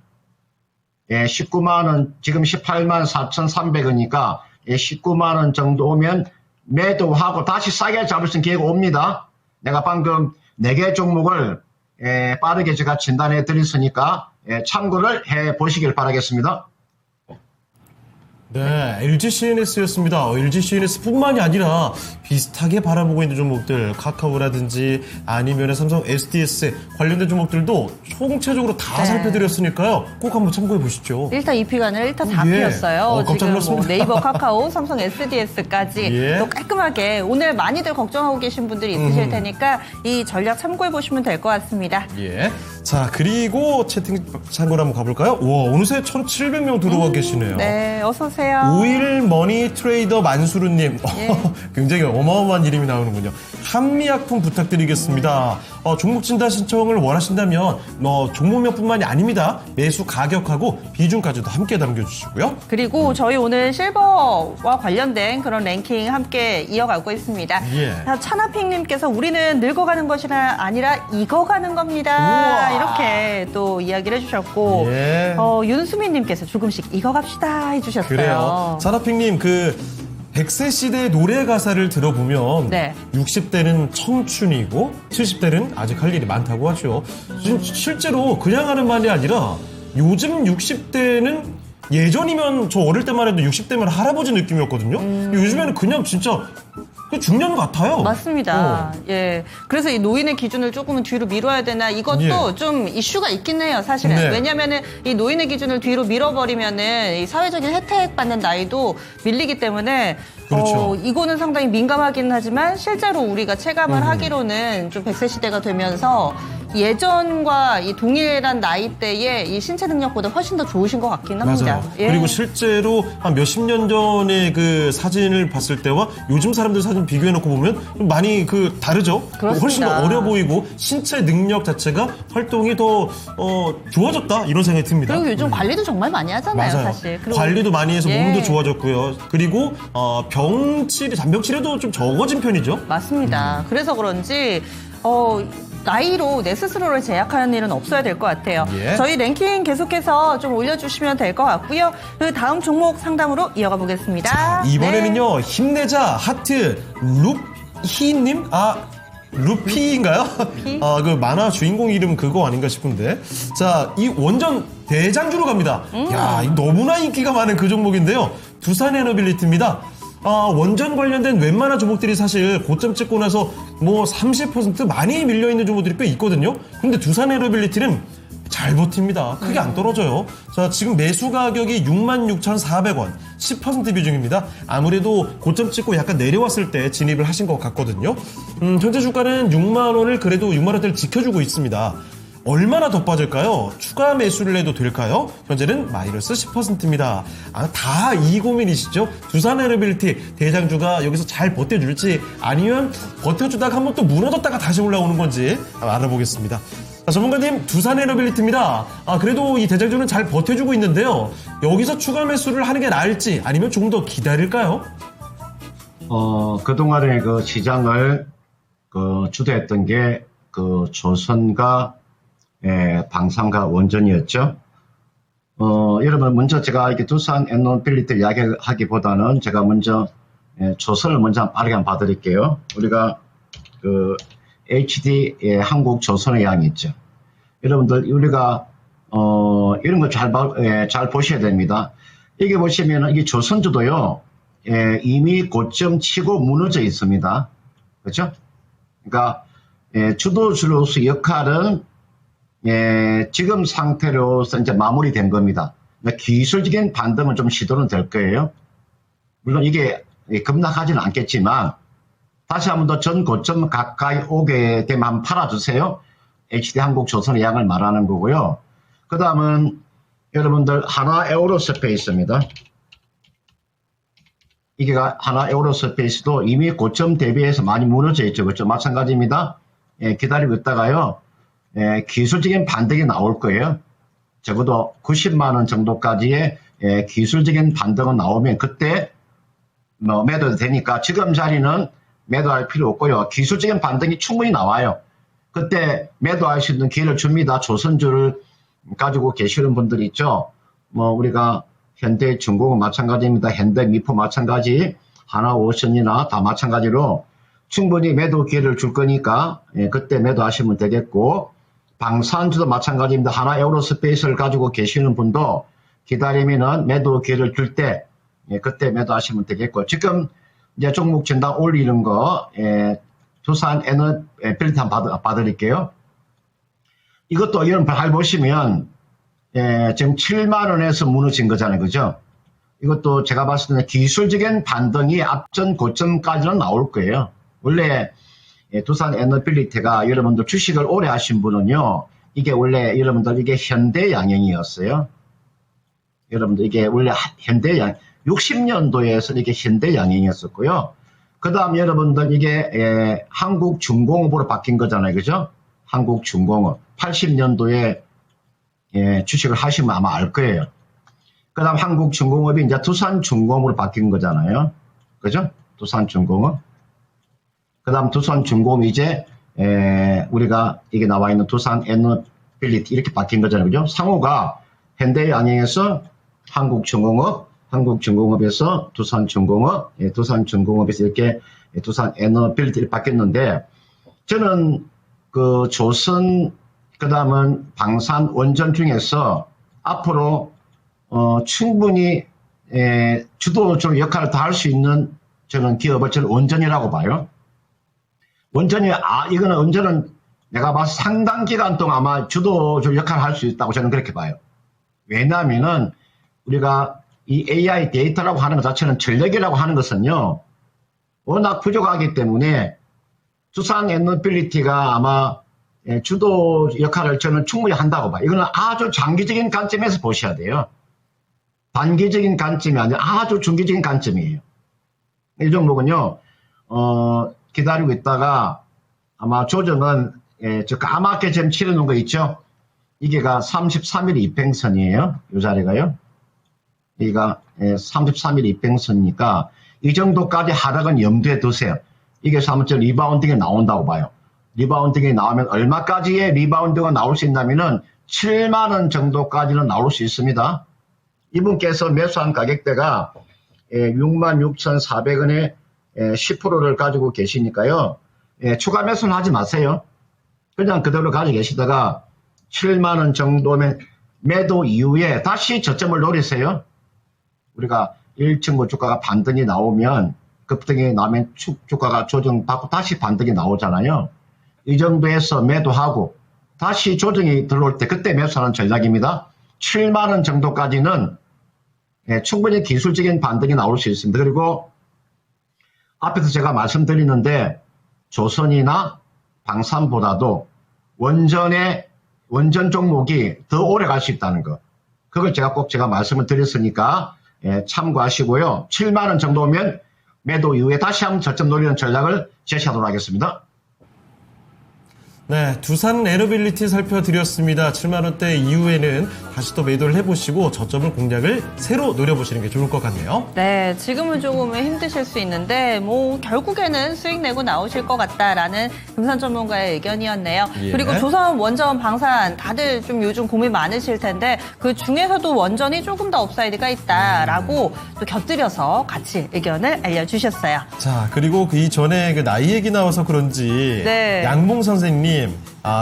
19만 원, 지금 18만 4,300원이니까 19만 원 정도 오면 매도하고 다시 싸게 잡을 수 있는 기회가 옵니다. 내가 방금 4개 종목을 빠르게 제가 진단해 드렸으니까 참고를 해 보시길 바라겠습니다. 네, LG CNS였습니다. LG CNS뿐만이 아니라 비슷하게 바라보고 있는 종목들, 카카오라든지 아니면 삼성 SDS 관련된 종목들도 총체적으로 다 네. 살펴드렸으니까요. 꼭 한번 참고해 보시죠. 1타 2피가 아니라 1타 예. 4피였어요. 깜짝 지금 놀랐습니다. 네이버, 카카오, 삼성 SDS까지 예. 또 깔끔하게 오늘 많이들 걱정하고 계신 분들이 있으실 테니까 이 전략 참고해 보시면 될 것 같습니다. 예. 자, 그리고 채팅창으로 한번 가볼까요? 와, 어느새 1,700명 들어와 계시네요. 네, 어서 오세요. 오일 머니 트레이더 만수르님. 예. 굉장히 어마어마한 이름이 나오는군요. 한미약품 부탁드리겠습니다. 종목 진단 신청을 원하신다면 종목명뿐만이 아닙니다. 매수 가격하고 비중까지도 함께 남겨주시고요. 그리고 저희 오늘 실버와 관련된 그런 랭킹 함께 이어가고 있습니다. 예. 차나핑님께서 우리는 늙어가는 것이 아니라 익어가는 겁니다. 우와. 이렇게 또 이야기를 해주셨고 예. 윤수민님께서 조금씩 익어갑시다 해주셨어요. 그래요. 사라핑님, 100세 시대의 노래 가사를 들어보면 네. 60대는 청춘이고 70대는 아직 할 일이 많다고 하죠. 실제로 그냥 하는 말이 아니라 요즘 60대는 예전이면 저 어릴 때만 해도 60대면 할아버지 느낌이었거든요. 요즘에는 그냥 진짜 중년 같아요. 맞습니다. 예. 그래서 이 노인의 기준을 조금은 뒤로 미뤄야 되나 이것도 예. 좀 이슈가 있긴 해요, 사실은. 네. 왜냐면은 이 노인의 기준을 뒤로 밀어버리면은 이 사회적인 혜택 받는 나이도 밀리기 때문에 그렇죠. 이거는 상당히 민감하긴 하지만 실제로 우리가 체감을 하기로는 좀 100세 시대가 되면서 예전과 이 동일한 나이대의 이 신체 능력보다 훨씬 더 좋으신 것 같긴 합니다. 맞아요. 예. 그리고 실제로 한 몇십 년 전의 그 사진을 봤을 때와 요즘 사람들 사진 비교해놓고 보면 좀 많이 다르죠? 그렇습니다. 훨씬 더 어려 보이고 신체 능력 자체가 활동이 더 좋아졌다 이런 생각이 듭니다. 그리고 요즘 관리도 정말 많이 하잖아요, 맞아요. 사실. 그리고 관리도 많이 해서 예. 몸도 좋아졌고요. 그리고 잔병 치료도 좀 적어진 편이죠. 맞습니다. 그래서 그런지 나이로 내 스스로를 제약하는 일은 없어야 될 것 같아요. 예. 저희 랭킹 계속해서 좀 올려주시면 될 것 같고요. 그 다음 종목 상담으로 이어가 보겠습니다. 이번에는요, 힘내자 하트 루피님? 루피인가요? 루피? 그 만화 주인공 이름 그거 아닌가 싶은데. 자, 이 원전 대장주로 갑니다. 야, 이거 너무나 인기가 많은 그 종목인데요. 두산에너빌리티입니다. 원전 관련된 웬만한 종목들이 사실 고점 찍고 나서 30% 많이 밀려있는 종목들이 꽤 있거든요. 근데 두산에너빌리티는 잘 버팁니다. 크게 안 떨어져요. 자, 지금 매수 가격이 66,400원, 10% 비중입니다. 아무래도 고점 찍고 약간 내려왔을 때 진입을 하신 것 같거든요. 현재 주가는 6만 원을 그래도 6만 원대를 지켜주고 있습니다. 얼마나 더 빠질까요? 추가 매수를 해도 될까요? 현재는 마이너스 10%입니다. 다 이 고민이시죠? 두산에너빌리티 대장주가 여기서 잘 버텨줄지 아니면 버텨주다가 한번 또 무너졌다가 다시 올라오는 건지 알아보겠습니다. 자, 전문가님, 두산에너빌리티입니다. 그래도 이 대장주는 잘 버텨주고 있는데요. 여기서 추가 매수를 하는 게 나을지 아니면 조금 더 기다릴까요? 그동안의 그 시장을 주도했던 게 조선과 방산과 원전이었죠. 여러분, 먼저 제가 이렇게 두산에너빌리티 이야기하기보다는 제가 먼저 조선을 먼저 빠르게 한번 봐드릴게요. 우리가 HD 한국조선의 양이 있죠. 여러분들, 우리가 이런 거 잘 보셔야 됩니다. 이게 보시면 이게 조선주도요, 이미 고점 치고 무너져 있습니다. 그렇죠? 그러니까 주도주로서 역할은 지금 상태로서 이제 마무리된 겁니다. 기술적인 반등은 좀 시도는 될 거예요. 물론 이게 급락하지는 않겠지만 다시 한 번 더 전 고점 가까이 오게 되면 한번 팔아주세요. HD한국조선의 양을 말하는 거고요. 그 다음은 여러분들 하나 에어로스페이스입니다. 이게 하나 에어로스페이스도 이미 고점 대비해서 많이 무너져 있죠. 그렇죠? 마찬가지입니다. 기다리고 있다가요. 기술적인 반등이 나올 거예요. 적어도 90만 원 정도까지의 기술적인 반등은 나오면 그때 매도도 되니까 지금 자리는 매도할 필요 없고요. 기술적인 반등이 충분히 나와요. 그때 매도할 수 있는 기회를 줍니다. 조선주를 가지고 계시는 분들이 있죠. 우리가 현대중공은 마찬가지입니다. 현대미포 마찬가지, 하나오션이나 다 마찬가지로 충분히 매도 기회를 줄 거니까 그때 매도하시면 되겠고, 방산주도 마찬가지입니다. 하나 에어로스페이스를 가지고 계시는 분도 기다리면은 매도 기회를 줄 때 그때 매도하시면 되겠고, 지금 이제 종목 진단 올리는 거 두산 에너빌리티 한번 봐드릴게요. 이것도 여러분 잘 보시면 지금 7만 원에서 무너진 거잖아요. 그죠? 이것도 제가 봤을 때는 기술적인 반등이 앞전 고점까지는 나올 거예요. 원래 두산 에너빌리티가 여러분들 주식을 오래 하신 분은요, 이게 원래 여러분들 이게 현대양행이었어요. 여러분들 이게 원래 현대양 60년도에서 이게 현대양행이었었고요. 그 다음 여러분들 이게 한국중공업으로 바뀐 거잖아요. 그죠? 한국중공업 80년도에 주식을 하시면 아마 알 거예요. 그 다음 한국중공업이 이제 두산중공업으로 바뀐 거잖아요. 그죠? 두산중공업. 그 다음 두산중공업이 이제 우리가 이게 나와 있는 두산 에너빌리티 이렇게 바뀐 거잖아요. 그죠? 상호가 현대양행에서 한국중공업, 한국중공업에서 두산중공업, 두산중공업에서 이렇게 두산 에너빌리티 이렇게 바뀌었는데, 저는 그 조선, 그 다음은 방산 원전 중에서 앞으로 충분히 주도적 역할을 다 할 수 있는 저는 기업을 저는 원전이라고 봐요. 원전이 이거는 원전은 내가 봐서 상당 기간 동안 아마 주도적 역할을 할 수 있다고 저는 그렇게 봐요. 왜냐하면은 우리가 이 AI 데이터라고 하는 것 자체는 전력이라고 하는 것은요, 워낙 부족하기 때문에 두산 에너빌리티가 아마 주도 역할을 저는 충분히 한다고 봐요. 이거는 아주 장기적인 관점에서 보셔야 돼요. 단기적인 관점이 아니라 아주 중기적인 관점이에요. 이 종목은요, 기다리고 있다가 아마 조정은, 저 까맣게 지금 칠해놓은 거 있죠? 이게가 33일 이평선이에요. 이 자리가요. 여기가 33일 이평선이니까 이 정도까지 하락은 염두에 두세요. 이게 사무처 리바운딩이 나온다고 봐요. 리바운딩이 나오면 얼마까지의 리바운드가 나올 수 있냐면은 7만 원 정도까지는 나올 수 있습니다. 이분께서 매수한 가격대가 66,400원에 10%를 가지고 계시니까요. 추가 매수는 하지 마세요. 그냥 그대로 가지고 계시다가 7만 원 정도면 매도 이후에 다시 저점을 노리세요. 우리가 1층 주가가 반등이 나오면, 급등이 나오면 주가가 조정받고 다시 반등이 나오잖아요. 이 정도에서 매도하고 다시 조정이 들어올 때 그때 매수하는 전략입니다. 7만 원 정도까지는 충분히 기술적인 반등이 나올 수 있습니다. 그리고 앞에서 제가 말씀드리는데 조선이나 방산보다도 원전 종목이 더 오래 갈 수 있다는 거. 그걸 제가 말씀을 드렸으니까 참고하시고요. 7만 원 정도면 매도 이후에 다시 한번 저점 노리는 전략을 제시하도록 하겠습니다. 네, 두산 에너빌리티 살펴드렸습니다. 7만 원대 이후에는 다시 또 매도를 해보시고 저점을 공략을 새로 노려보시는 게 좋을 것 같네요. 네, 지금은 조금은 힘드실 수 있는데 결국에는 수익 내고 나오실 것 같다라는 금산 전문가의 의견이었네요. 예. 그리고 조선, 원전, 방산 다들 좀 요즘 고민 많으실 텐데 그 중에서도 원전이 조금 더 업사이드가 있다라고 또 곁들여서 같이 의견을 알려주셨어요. 자, 그리고 그 이전에 그 나이 얘기 나와서 그런지 네. 양봉 선생님이 이은혜님,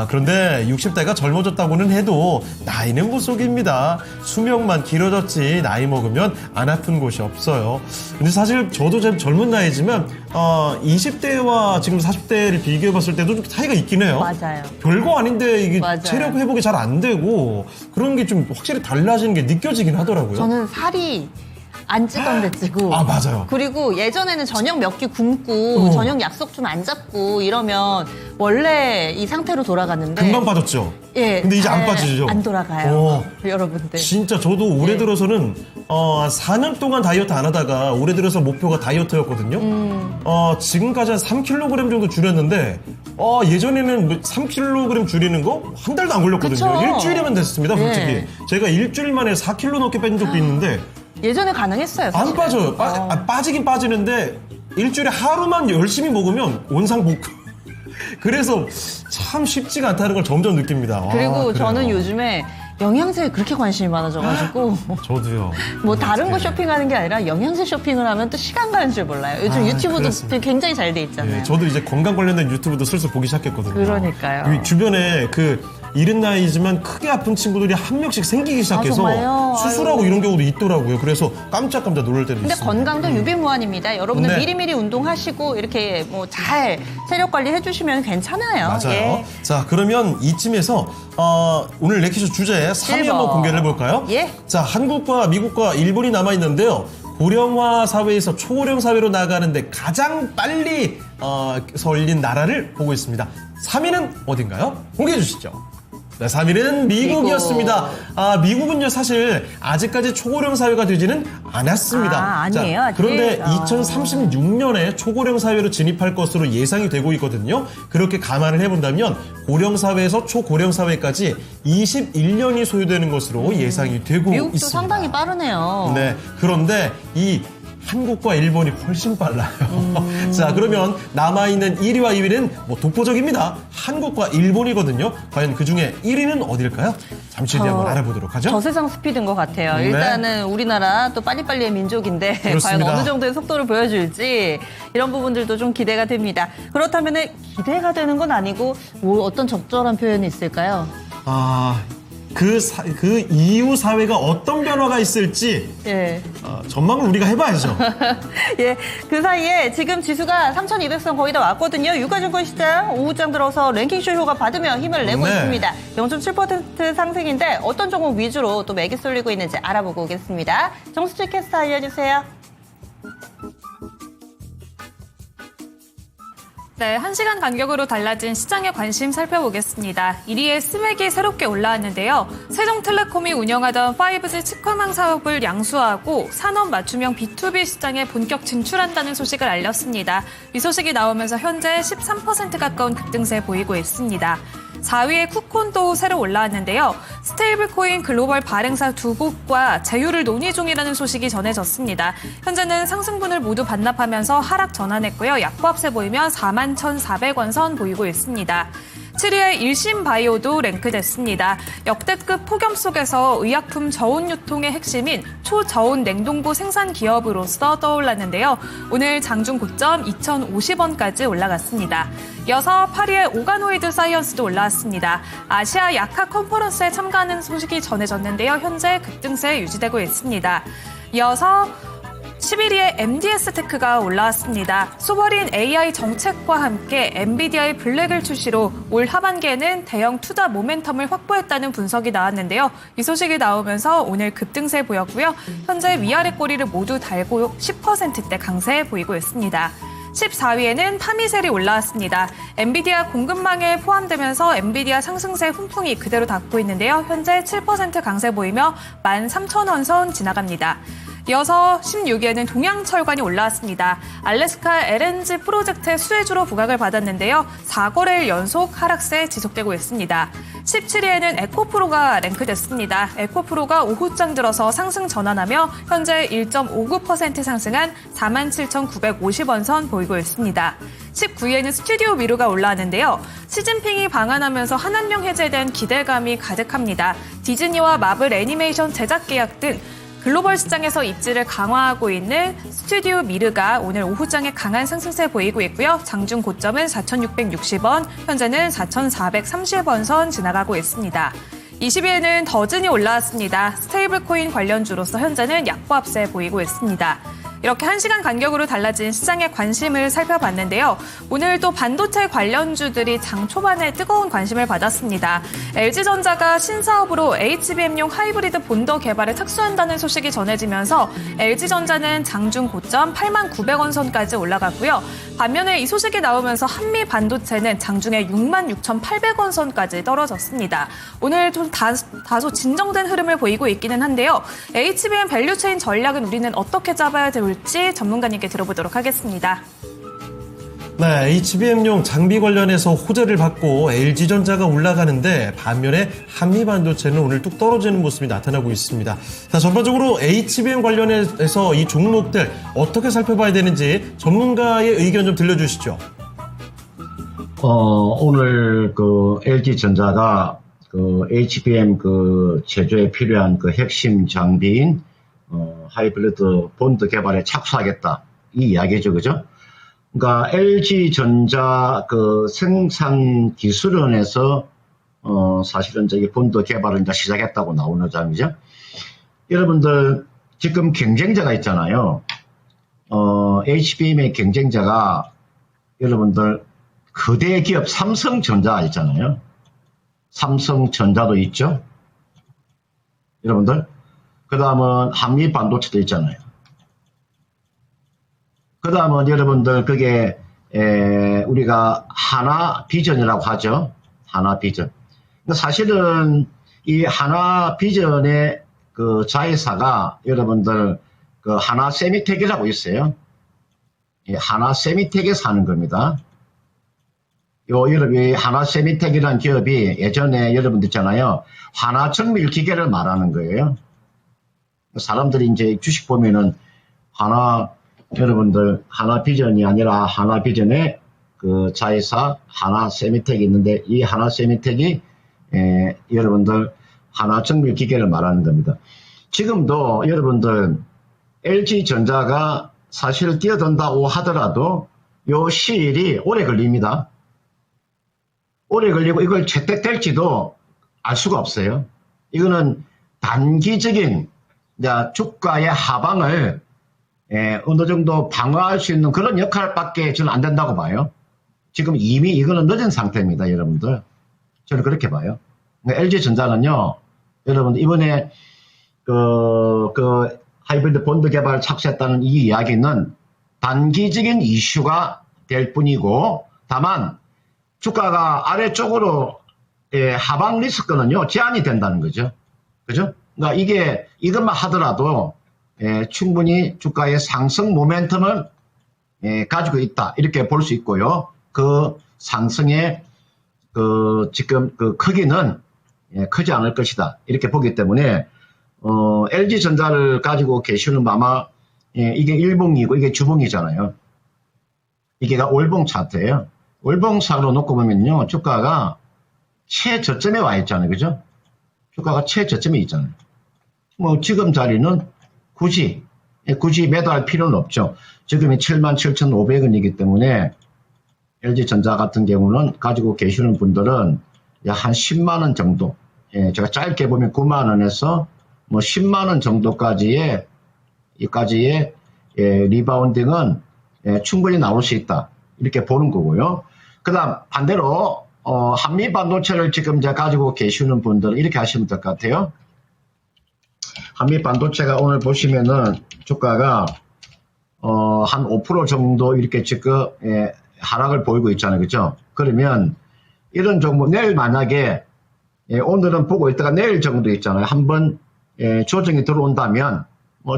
그런데 60대가 젊어졌다고는 해도 나이는 못 속입니다. 수명만 길어졌지 나이 먹으면 안 아픈 곳이 없어요. 근데 사실 저도 좀 젊은 나이지만 20대와 지금 40대를 비교해봤을 때도 좀 차이가 있긴 해요. 맞아요. 별거 아닌데 이게 맞아요. 체력 회복이 잘 안 되고 그런 게 좀 확실히 달라지는 게 느껴지긴 하더라고요. 저는 살이 안 찌던 데 찌고. 맞아요. 그리고 예전에는 저녁 몇 끼 굶고 저녁 약속 좀 안 잡고 이러면 원래 이 상태로 돌아갔는데 금방 빠졌죠? 예, 근데 이제 안 잘 빠지죠? 안 돌아가요. 여러분들. 진짜 저도 올해 네. 들어서는 4년 동안 다이어트 안 하다가 올해 들어서 목표가 다이어트였거든요. 지금까지 한 3kg 정도 줄였는데 예전에는 3kg 줄이는 거 한 달도 안 걸렸거든요. 그쵸? 일주일이면 됐습니다, 솔직히. 네. 제가 일주일 만에 4kg 넘게 뺀 적도 있는데 예전에 가능했어요. 안 사실은. 빠져요. 빠지긴 빠지는데 일주일에 하루만 열심히 먹으면 원상복구. 그래서 참 쉽지가 않다는 걸 점점 느낍니다. 그리고 그래요. 저는 요즘에 영양제에 그렇게 관심이 많아져가지고 저도요. 뭐 다른 거 쇼핑하는 게 아니라 영양제 쇼핑을 하면 또 시간 가는 줄 몰라요. 요즘 유튜브도 그렇습니다. 굉장히 잘 돼 있잖아요. 예, 저도 이제 건강 관련된 유튜브도 슬슬 보기 시작했거든요. 그러니까요. 이 주변에 이른 나이지만 크게 아픈 친구들이 한 명씩 생기기 시작해서 정말요? 수술하고 아유. 이런 경우도 있더라고요. 그래서 깜짝깜짝 놀랄 때도 근데 있습니다. 건강도 유비무환입니다. 여러분들 네. 미리미리 운동하시고 이렇게 뭐 잘 체력 관리 해주시면 괜찮아요. 맞아요. 예. 자, 그러면 이쯤에서 오늘 레키쇼 주제 3위 일번. 한번 공개를 해볼까요? 예. 자, 한국과 미국과 일본이 남아있는데요. 고령화 사회에서 초고령 사회로 나가는데 가장 빨리 설린 나라를 보고 있습니다. 3위는 어딘가요? 공개해 주시죠. 네, 3위는 미국이었습니다. 미국은요, 사실 아직까지 초고령 사회가 되지는 않았습니다. 아니에요, 아직? 그런데 2036년에 초고령 사회로 진입할 것으로 예상이 되고 있거든요. 그렇게 감안을 해본다면 고령 사회에서 초고령 사회까지 21년이 소요되는 것으로 예상이 되고 미국도 있습니다. 상당히 빠르네요. 네, 그런데 이 한국과 일본이 훨씬 빨라요. 자, 그러면 남아있는 1위와 2위는 뭐 독보적입니다. 한국과 일본이거든요. 과연 그 중에 1위는 어딜까요? 잠시 뒤에 한번 알아보도록 하죠. 저세상 스피드인 것 같아요. 네. 일단은 우리나라 또 빨리빨리의 민족인데 그렇습니다. 과연 어느 정도의 속도를 보여줄지 이런 부분들도 좀 기대가 됩니다. 그렇다면 기대가 되는 건 아니고 뭐 어떤 적절한 표현이 있을까요? 그 이후 사회가 어떤 변화가 있을지 예. 전망을 우리가 해봐야죠. 예, 그 사이에 지금 지수가 3,200선 거의 다 왔거든요. 유가증권 시장 오후장 들어서 랭킹쇼 효과 받으며 힘을 내고 네. 있습니다. 0.7% 상승인데 어떤 종목 위주로 또 맥이 쏠리고 있는지 알아보고 오겠습니다. 정수철 캐스터 알려주세요. 네, 1시간 간격으로 달라진 시장의 관심 살펴보겠습니다. 1위에 스맥이 새롭게 올라왔는데요. 세종텔레콤이 운영하던 5G 측화망 사업을 양수하고 산업 맞춤형 B2B 시장에 본격 진출한다는 소식을 알렸습니다. 이 소식이 나오면서 현재 13% 가까운 급등세 보이고 있습니다. 4위에 쿠콘도 새로 올라왔는데요. 스테이블 코인 글로벌 발행사 두 곳과 제휴를 논의 중이라는 소식이 전해졌습니다. 현재는 상승분을 모두 반납하면서 하락 전환했고요. 약보합세 보이면 41,400원 선 보이고 있습니다. 7위에 일신바이오도 랭크됐습니다. 역대급 폭염 속에서 의약품 저온 유통의 핵심인 초저온 냉동고 생산 기업으로서 떠올랐는데요. 오늘 장중 고점 2,050원까지 올라갔습니다. 이어서 8위에 오가노이드 사이언스도 올라왔습니다. 아시아 약학 컨퍼런스에 참가하는 소식이 전해졌는데요. 현재 급등세 유지되고 있습니다. 이어서 11위에 MDS테크가 올라왔습니다. 소버린 AI 정책과 함께 엔비디아의 블랙을 출시로 올 하반기에는 대형 투자 모멘텀을 확보했다는 분석이 나왔는데요. 이 소식이 나오면서 오늘 급등세 보였고요. 현재 위아래 꼬리를 모두 달고 10%대 강세 보이고 있습니다. 14위에는 파미셀이 올라왔습니다. 엔비디아 공급망에 포함되면서 엔비디아 상승세 훈풍이 그대로 닿고 있는데요. 현재 7% 강세 보이며 13,000원 선 지나갑니다. 이어서 16위에는 동양철관이 올라왔습니다. 알래스카 LNG 프로젝트의 수혜주로 부각을 받았는데요. 4거래일 연속 하락세 지속되고 있습니다. 17위에는 에코프로가 랭크됐습니다. 에코프로가 오후장 들어서 상승 전환하며 현재 1.59% 상승한 47,950원 선 보이고 있습니다. 19위에는 스튜디오 미루가 올라왔는데요. 시진핑이 방한하면서 한한령 해제에 대한 기대감이 가득합니다. 디즈니와 마블 애니메이션 제작 계약 등 글로벌 시장에서 입지를 강화하고 있는 스튜디오 미르가 오늘 오후장에 강한 상승세 보이고 있고요. 장중 고점은 4,660원, 현재는 4,430원 선 지나가고 있습니다. 20일에는 더즌이 올라왔습니다. 스테이블 코인 관련주로서 현재는 약보합세 보이고 있습니다. 이렇게 1시간 간격으로 달라진 시장의 관심을 살펴봤는데요. 오늘 또 반도체 관련주들이 장 초반에 뜨거운 관심을 받았습니다. LG전자가 신사업으로 HBM용 하이브리드 본더 개발에 착수한다는 소식이 전해지면서 LG전자는 장중 고점 89,900원 선까지 올라갔고요. 반면에 이 소식이 나오면서 한미 반도체는 장중에 66,800원 선까지 떨어졌습니다. 오늘 좀 다소 진정된 흐름을 보이고 있기는 한데요. HBM 밸류체인 전략은 우리는 어떻게 잡아야 될지 전문가님께 들어보도록 하겠습니다. 네, HBM용 장비 관련해서 호재를 받고 LG전자가 올라가는데 반면에 한미반도체는 오늘 뚝 떨어지는 모습이 나타나고 있습니다. 자, 전반적으로 HBM 관련해서 이 종목들 어떻게 살펴봐야 되는지 전문가의 의견 좀 들려주시죠. 오늘 LG전자가 HBM 제조에 필요한 핵심 장비인 하이브리드 본드 개발에 착수하겠다 이 이야기죠, 그죠? 그러니까 LG전자 생산 기술원에서 사실은 본드 개발을 이제 시작했다고 나오는 점이죠. 여러분들 지금 경쟁자가 있잖아요. HBM의 경쟁자가 여러분들 거대 기업 삼성전자 있잖아요. 삼성전자도 있죠. 여러분들. 그 다음은 한미반도체도 있잖아요. 그 다음은 여러분들 그게 우리가 하나비전이라고 하죠. 하나비전. 사실은 이 하나비전의 자회사가 여러분들 하나세미텍이라고 있어요. 하나세미텍에서 하는 겁니다. 여러분, 하나세미텍이라는 기업이 예전에 여러분들 있잖아요. 하나정밀기계를 말하는 거예요. 사람들이 이제 주식 보면은 여러분들 하나비전이 아니라 하나비전의 자회사 하나세미텍이 있는데 이 하나세미텍이 여러분들 하나정밀기계를 말하는 겁니다. 지금도 여러분들 LG전자가 사실 뛰어든다고 하더라도 요 시일이 오래 걸립니다. 오래 걸리고 이걸 채택될지도 알 수가 없어요. 이거는 단기적인 주가의 하방을 어느 정도 방어할 수 있는 그런 역할밖에 저는 안 된다고 봐요. 지금 이미 이거는 늦은 상태입니다, 여러분들. 저는 그렇게 봐요. LG전자는요, 여러분 이번에 하이브리드 본드 개발 착수했다는 이 이야기는 단기적인 이슈가 될 뿐이고, 다만 주가가 아래쪽으로 하방 리스크는요 제한이 된다는 거죠. 그죠? 그러니까 이것만 하더라도 충분히 주가의 상승 모멘텀을 가지고 있다 이렇게 볼 수 있고요. 그 상승의 지금 크기는 크지 않을 것이다 이렇게 보기 때문에 LG전자를 가지고 계시는 아마 이게 일봉이고 이게 주봉이잖아요. 이게가 월봉 차트예요. 월봉상으로 놓고 보면요 주가가 최저점에 와 있잖아요, 그죠? 주가가 최저점에 있잖아요. 지금 자리는 굳이 매도할 필요는 없죠. 지금이 77,500원이기 때문에 LG전자 같은 경우는 가지고 계시는 분들은 한 10만원 정도, 제가 짧게 보면 9만원에서 10만원 정도까지의 리바운딩은 충분히 나올 수 있다. 이렇게 보는 거고요. 그 다음 반대로 한미 반도체를 지금 이제 가지고 계시는 분들은 이렇게 하시면 될 것 같아요. 한미 반도체가 오늘 보시면은 주가가 한 5% 정도 이렇게 지금 하락을 보이고 있잖아요, 그죠? 그러면 이런 종목 내일 만약에 오늘은 보고 있다가 내일 정도 있잖아요. 한번 조정이 들어온다면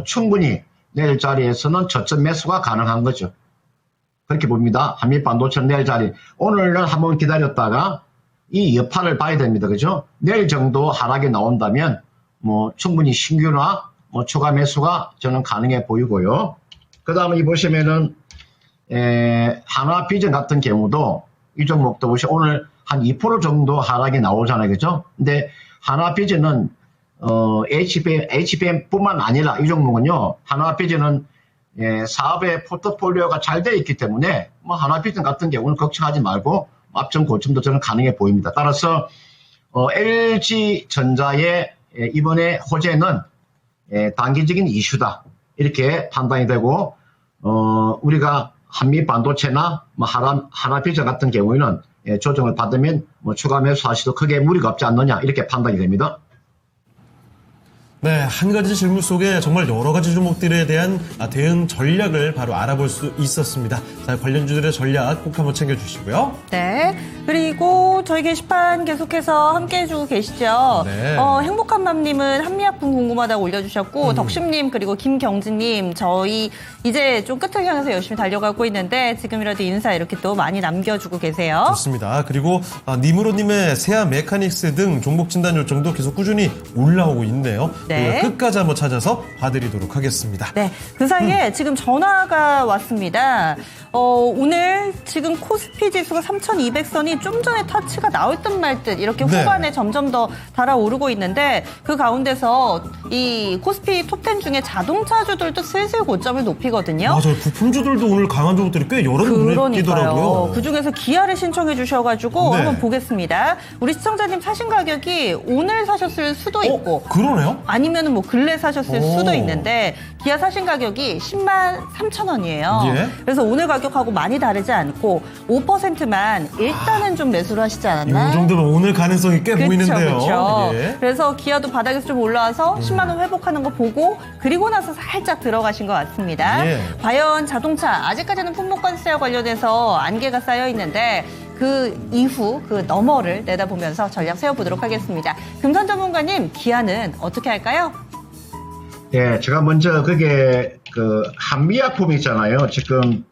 충분히 내일 자리에서는 저점 매수가 가능한 거죠. 그렇게 봅니다. 한미 반도체 내일 자리. 오늘은 한번 기다렸다가 이 여파를 봐야 됩니다. 그죠? 내일 정도 하락이 나온다면 충분히 신규나 추가 매수가 저는 가능해 보이고요. 그 다음에 이 보시면은 하나비전 같은 경우도 이 종목도 보시 오늘 한 2% 정도 하락이 나오잖아요. 그죠? 근데 하나비전은 HBM뿐만 아니라 이 종목은요, 하나비전은 사업의 포트폴리오가 잘 되어 있기 때문에 뭐 하나비전 같은 경우는 걱정하지 말고 앞점 고점도 저는 가능해 보입니다. 따라서 LG전자의 이번에 호재는 단기적인 이슈다 이렇게 판단이 되고 우리가 한미 반도체나 뭐 하나비전 같은 경우에는 조정을 받으면 뭐 추가 매수 하시도 크게 무리가 없지 않느냐 이렇게 판단이 됩니다. 네, 한 가지 질문 속에 정말 여러 가지 종목들에 대한 대응 전략을 바로 알아볼 수 있었습니다. 자, 관련주들의 전략 꼭 한번 챙겨주시고요. 네. 그리고 저희 게시판 계속해서 함께 해주고 계시죠. 네. 행복한 맘님은 한미약품 궁금하다고 올려주셨고, 덕심님 그리고 김경진님 저희 이제 좀 끝을 향해서 열심히 달려가고 있는데 지금이라도 인사 이렇게 또 많이 남겨주고 계세요. 좋습니다. 그리고 니무로님의 세아 메카닉스 등 종목 진단 요청도 계속 꾸준히 올라오고 있네요. 네. 끝까지 한번 찾아서 봐드리도록 하겠습니다. 네, 그 사이에 지금 전화가 왔습니다. 오늘 지금 코스피 지수가 3,200선이 좀 전에 터치가 나올 듯 말 듯 이렇게 네. 후반에 점점 더 달아오르고 있는데 그 가운데서 이 코스피 톱10 중에 자동차주들도 슬슬 고점을 높이거든요. 맞아요. 부품주들도 오늘 강한 종목들이 꽤 여러 눈에 띄더라고요. 그중에서 기아를 신청해 주셔가지고 네. 한번 보겠습니다. 우리 시청자님 사신 가격이 오늘 사셨을 수도 있고 그러네요. 아니면 뭐 근래 사셨을 오. 수도 있는데 기아 사신 가격이 10만 3천 원이에요. 예. 그래서 오늘 가격하고 많이 다르지 않고 5%만 일단은 좀 매수를 하시지 않았나? 이 정도면 오늘 가능성이 꽤 보이는데요. 그렇죠. 예. 그래서 기아도 바닥에서 좀 올라와서 10만 원 회복하는 거 보고 그리고 나서 살짝 들어가신 것 같습니다. 예. 과연 자동차 아직까지는 품목관세와 관련해서 안개가 쌓여 있는데 그 이후 그 너머를 내다보면서 전략 세워보도록 하겠습니다. 금산 전문가님, 기아는 어떻게 할까요? 예, 제가 먼저 그게 그 한미약품 있잖아요. 지금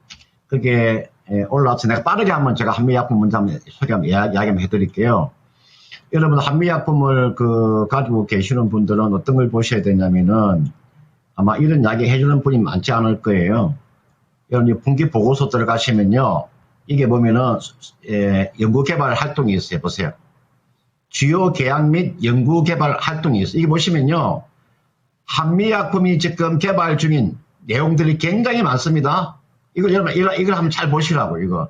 그게 올라와서 내가 빠르게 한번 제가 한미약품 먼저 한번 소개 한번 이야기 한번 해드릴게요. 여러분 한미약품을 가지고 계시는 분들은 어떤 걸 보셔야 되냐면은 아마 이런 이야기 해주는 분이 많지 않을 거예요. 여러분 분기 보고서 들어가시면요. 이게 보면은 연구개발 활동이 있어요. 보세요. 주요 계약 및 연구개발 활동이 있어요. 이게 보시면요. 한미약품이 지금 개발 중인 내용들이 굉장히 많습니다. 이걸 여러분 이걸 한번 잘 보시라고 이거.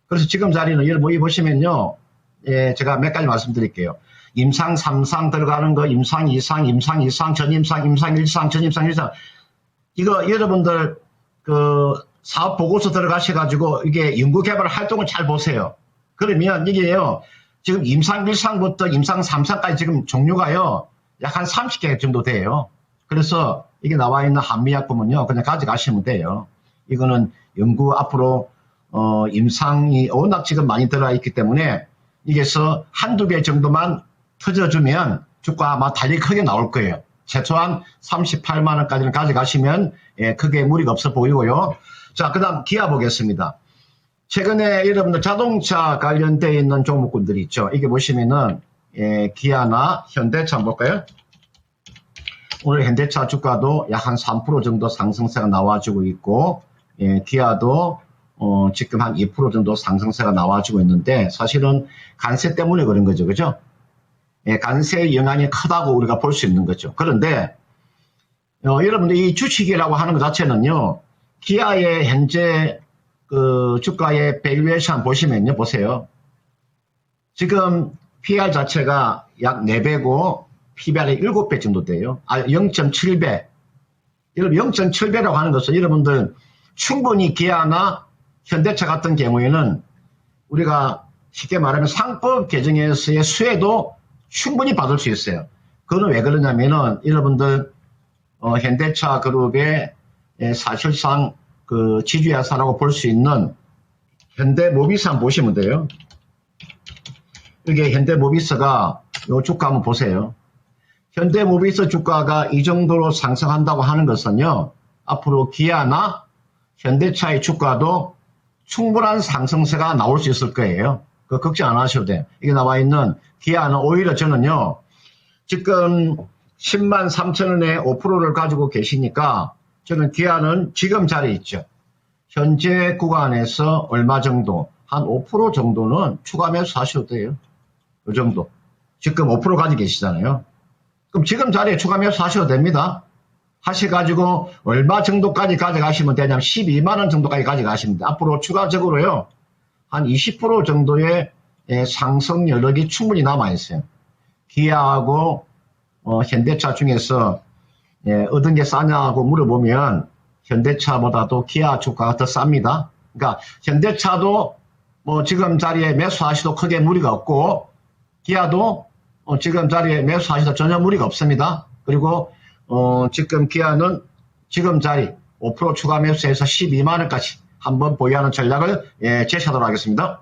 그래서 지금 자리는 여러분 여기 보시면요. 제가 몇 가지 말씀드릴게요. 임상 3상 들어가는 거, 임상 2상, 임상 2상, 전임상, 임상 1상, 전임상 1상. 이거 여러분들 사업 보고서 들어가셔가지고 이게 연구개발 활동을 잘 보세요. 그러면 이게요. 지금 임상 1상부터 임상 3상까지 지금 종류가요. 약 한 30개 정도 돼요. 그래서 이게 나와 있는 한미약품은요. 그냥 가져가시면 돼요. 이거는 연구 앞으로 임상이 워낙 지금 많이 들어와 있기 때문에 이게서 한두 개 정도만 터져주면 주가 아마 달리 크게 나올 거예요. 최소한 38만 원까지는 가져가시면 크게 무리가 없어 보이고요. 자, 그 다음 기아 보겠습니다. 최근에 여러분들 자동차 관련되어 있는 종목군들이 있죠. 이게 보시면은 기아나 현대차 한번 볼까요? 오늘 현대차 주가도 약 한 3% 정도 상승세가 나와주고 있고 기아도 지금 한 2% 정도 상승세가 나와주고 있는데 사실은 관세 때문에 그런 거죠. 그죠? 관세의 영향이 크다고 우리가 볼 수 있는 거죠. 그런데 여러분들 이 주식이라고 하는 것 자체는요. 기아의 현재 주가의 밸류에이션 보시면요. 보세요. 지금 PR 자체가 약 4배고 PBR이 7배 정도 돼요. 0.7배. 여러분 0.7배라고 하는 것은 여러분들 충분히 기아나 현대차 같은 경우에는 우리가 쉽게 말하면 상법 개정에서의 수혜도 충분히 받을 수 있어요. 그거는 왜 그러냐면은 여러분들 현대차 그룹의 사실상 지주회사라고 볼 수 있는 현대모비스 한번 보시면 돼요. 이게 현대모비스가 요 주가 한번 보세요. 현대모비스 주가가 이 정도로 상승한다고 하는 것은요. 앞으로 기아나 현대차의 주가도 충분한 상승세가 나올 수 있을 거예요. 걱정 안 하셔도 돼요. 이게 나와 있는 기아는 오히려 저는요. 지금 10만 3천 원에 5%를 가지고 계시니까 저는 기아는 지금 자리에 있죠. 현재 구간에서 얼마 정도 한 5% 정도는 추가 매수 하셔도 돼요. 이 정도. 지금 5% 가지고 계시잖아요. 그럼 지금 자리에 추가 매수하셔도 됩니다. 하셔가지고 얼마 정도까지 가져가시면 되냐면 12만 원 정도까지 가져가시면 돼요. 앞으로 추가적으로요. 한 20% 정도의 상승 여력이 충분히 남아있어요. 기아하고 현대차 중에서 얻은 게 싸냐고 물어보면 현대차보다도 기아 주가가 더 쌉니다. 그러니까 현대차도 뭐 지금 자리에 매수하셔도 크게 무리가 없고 기아도 지금 자리에 매수하셔도 전혀 무리가 없습니다. 그리고 지금 기아는 지금 자리 5% 추가 매수해서 12만 원까지 한번 보유하는 전략을 제시하도록 하겠습니다.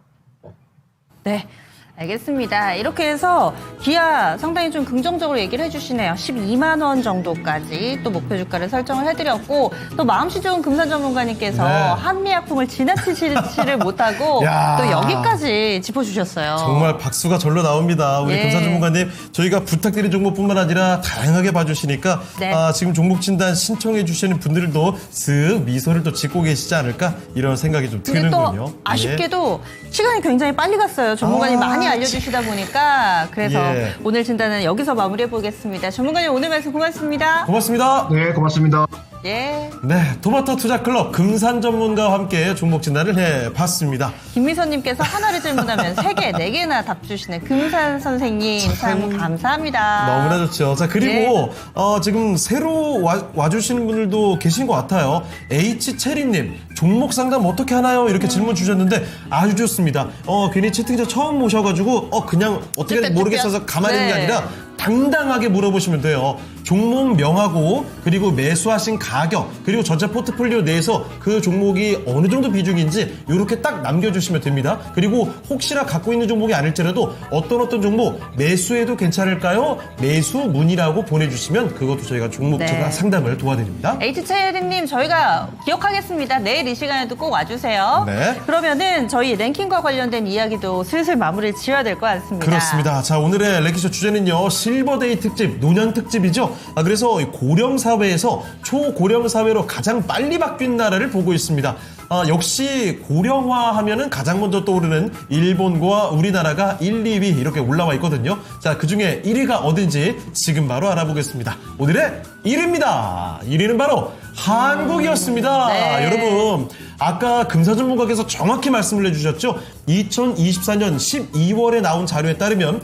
네. 알겠습니다. 이렇게 해서 기아 상당히 좀 긍정적으로 얘기를 해주시네요. 12만 원 정도까지 또 목표 주가를 설정을 해드렸고 또 마음씨 좋은 금산 전문가님께서 네. 한미약품을 지나치지를 못하고 야. 또 여기까지 짚어주셨어요. 정말 박수가 절로 나옵니다. 우리 예. 금산 전문가님, 저희가 부탁드린 종목뿐만 아니라 다양하게 봐주시니까 네. 지금 종목 진단 신청해 주시는 분들도 쓱 미소를 또 짓고 계시지 않을까 이런 생각이 좀 근데 드는군요. 또 아쉽게도 시간이 굉장히 빨리 갔어요. 전문가님 많이 알려주시다 보니까 그래서 예. 오늘 진단은 여기서 마무리해 보겠습니다. 전문가님 오늘 말씀 고맙습니다. 고맙습니다. 네, 고맙습니다. 예. 네, 토마토 투자 클럽 금산 전문가와 함께 종목 진단을 해봤습니다. 김미선님께서 하나를 질문하면 3개, 4개나 답 주시는 금산 선생님 참 감사합니다. 너무나 좋죠. 자, 그리고 지금 새로 와주시는 분들도 계신 것 같아요. H체리님, 종목 상담 어떻게 하나요? 이렇게 질문 주셨는데 아주 좋습니다. 괜히 채팅창 처음 모셔가지고 그냥 어떻게 쭈뼛쭈뼛. 모르겠어서 가만히 있는 게 네. 아니라 당당하게 물어보시면 돼요. 종목 명하고 그리고 매수하신 가격 그리고 전체 포트폴리오 내에서 그 종목이 어느 정도 비중인지 이렇게 딱 남겨주시면 됩니다. 그리고 혹시나 갖고 있는 종목이 아닐지라도 어떤 종목 매수해도 괜찮을까요? 매수 문의라고 보내주시면 그것도 저희가 종목 네. 상담을 도와드립니다. H체리님 저희가 기억하겠습니다. 내일 이 시간에도 꼭 와주세요. 네. 그러면은 저희 랭킹과 관련된 이야기도 슬슬 마무리를 지어야 될 것 같습니다. 그렇습니다. 자, 오늘의 랭키쇼 주제는요, 실버데이 특집, 노년 특집이죠. 그래서 고령 사회에서 초고령 사회로 가장 빨리 바뀐 나라를 보고 있습니다. 역시 고령화 하면은 가장 먼저 떠오르는 일본과 우리나라가 1, 2위 이렇게 올라와 있거든요. 자, 그 중에 1위가 어딘지 지금 바로 알아보겠습니다. 오늘의 1위입니다. 1위는 바로 한국이었습니다. 네. 여러분, 아까 금사 전문가께서 정확히 말씀을 해주셨죠. 2024년 12월에 나온 자료에 따르면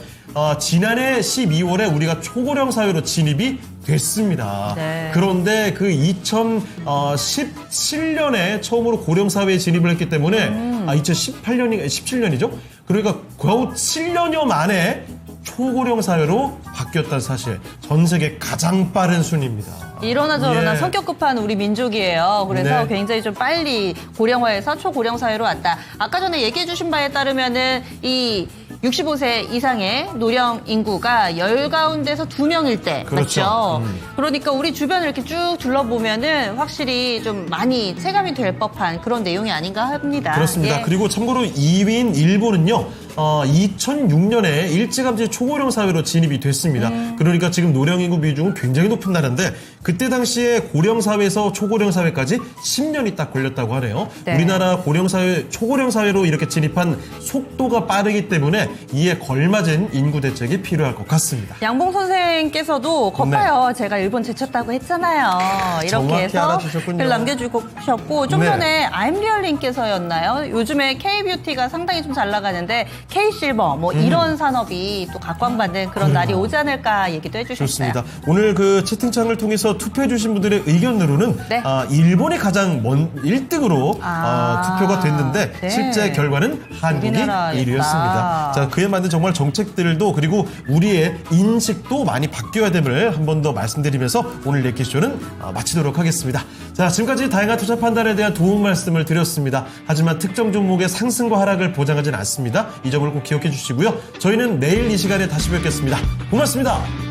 지난해 12월에 우리가 초고령 사회로 진입이 됐습니다. 네. 그런데 그 2017년에 처음으로 고령 사회에 진입을 했기 때문에 17년이죠. 그러니까 겨우 7년여 만에 초고령 사회로 바뀌었다는 사실. 전 세계 가장 빠른 순위입니다. 이러나 저러나 예. 성격 급한 우리 민족이에요. 그래서 네. 굉장히 좀 빨리 고령화에서 초고령 사회로 왔다. 아까 전에 얘기해 주신 바에 따르면은 이 65세 이상의 노령 인구가 10 가운데서 2명일 때. 그렇죠. 맞죠? 그러니까 우리 주변을 이렇게 쭉 둘러보면은 확실히 좀 많이 체감이 될 법한 그런 내용이 아닌가 합니다. 그렇습니다. 예. 그리고 참고로 2위인 일본은요. 2006년에 일찌감치 초고령 사회로 진입이 됐습니다. 그러니까 지금 노령 인구 비중은 굉장히 높은 나라인데 그때 당시에 고령 사회에서 초고령 사회까지 10년이 딱 걸렸다고 하네요. 네. 우리나라 고령 사회, 초고령 사회로 이렇게 진입한 속도가 빠르기 때문에 이에 걸맞은 인구 대책이 필요할 것 같습니다. 양봉 선생께서도 겉봐요. 제가 일본 제쳤다고 했잖아요. 이렇게 정확히 해서 알아주셨군요. 글 남겨주셨고 좀 네. 전에 아임리얼님께서였나요? 요즘에 K뷰티가 상당히 좀 잘 나가는데 K실버 뭐 이런 산업이 또 각광받는 그런 날이 오지 않을까 얘기도 해주셨어요. 좋습니다. 오늘 그 채팅창을 통해서 투표해주신 분들의 의견으로는 네. 일본이 가장 1등으로 투표가 됐는데 네. 실제 결과는 한국이 우리나라였다. 1위였습니다. 자, 그에 맞는 정말 정책들도 그리고 우리의 인식도 많이 바뀌어야 됨을 한 번 더 말씀드리면서 오늘 랭키쇼는 마치도록 하겠습니다. 자, 지금까지 다양한 투자 판단에 대한 도움 말씀을 드렸습니다. 하지만 특정 종목의 상승과 하락을 보장하지는 않습니다. 이 점을 꼭 기억해 주시고요. 저희는 내일 이 시간에 다시 뵙겠습니다. 고맙습니다.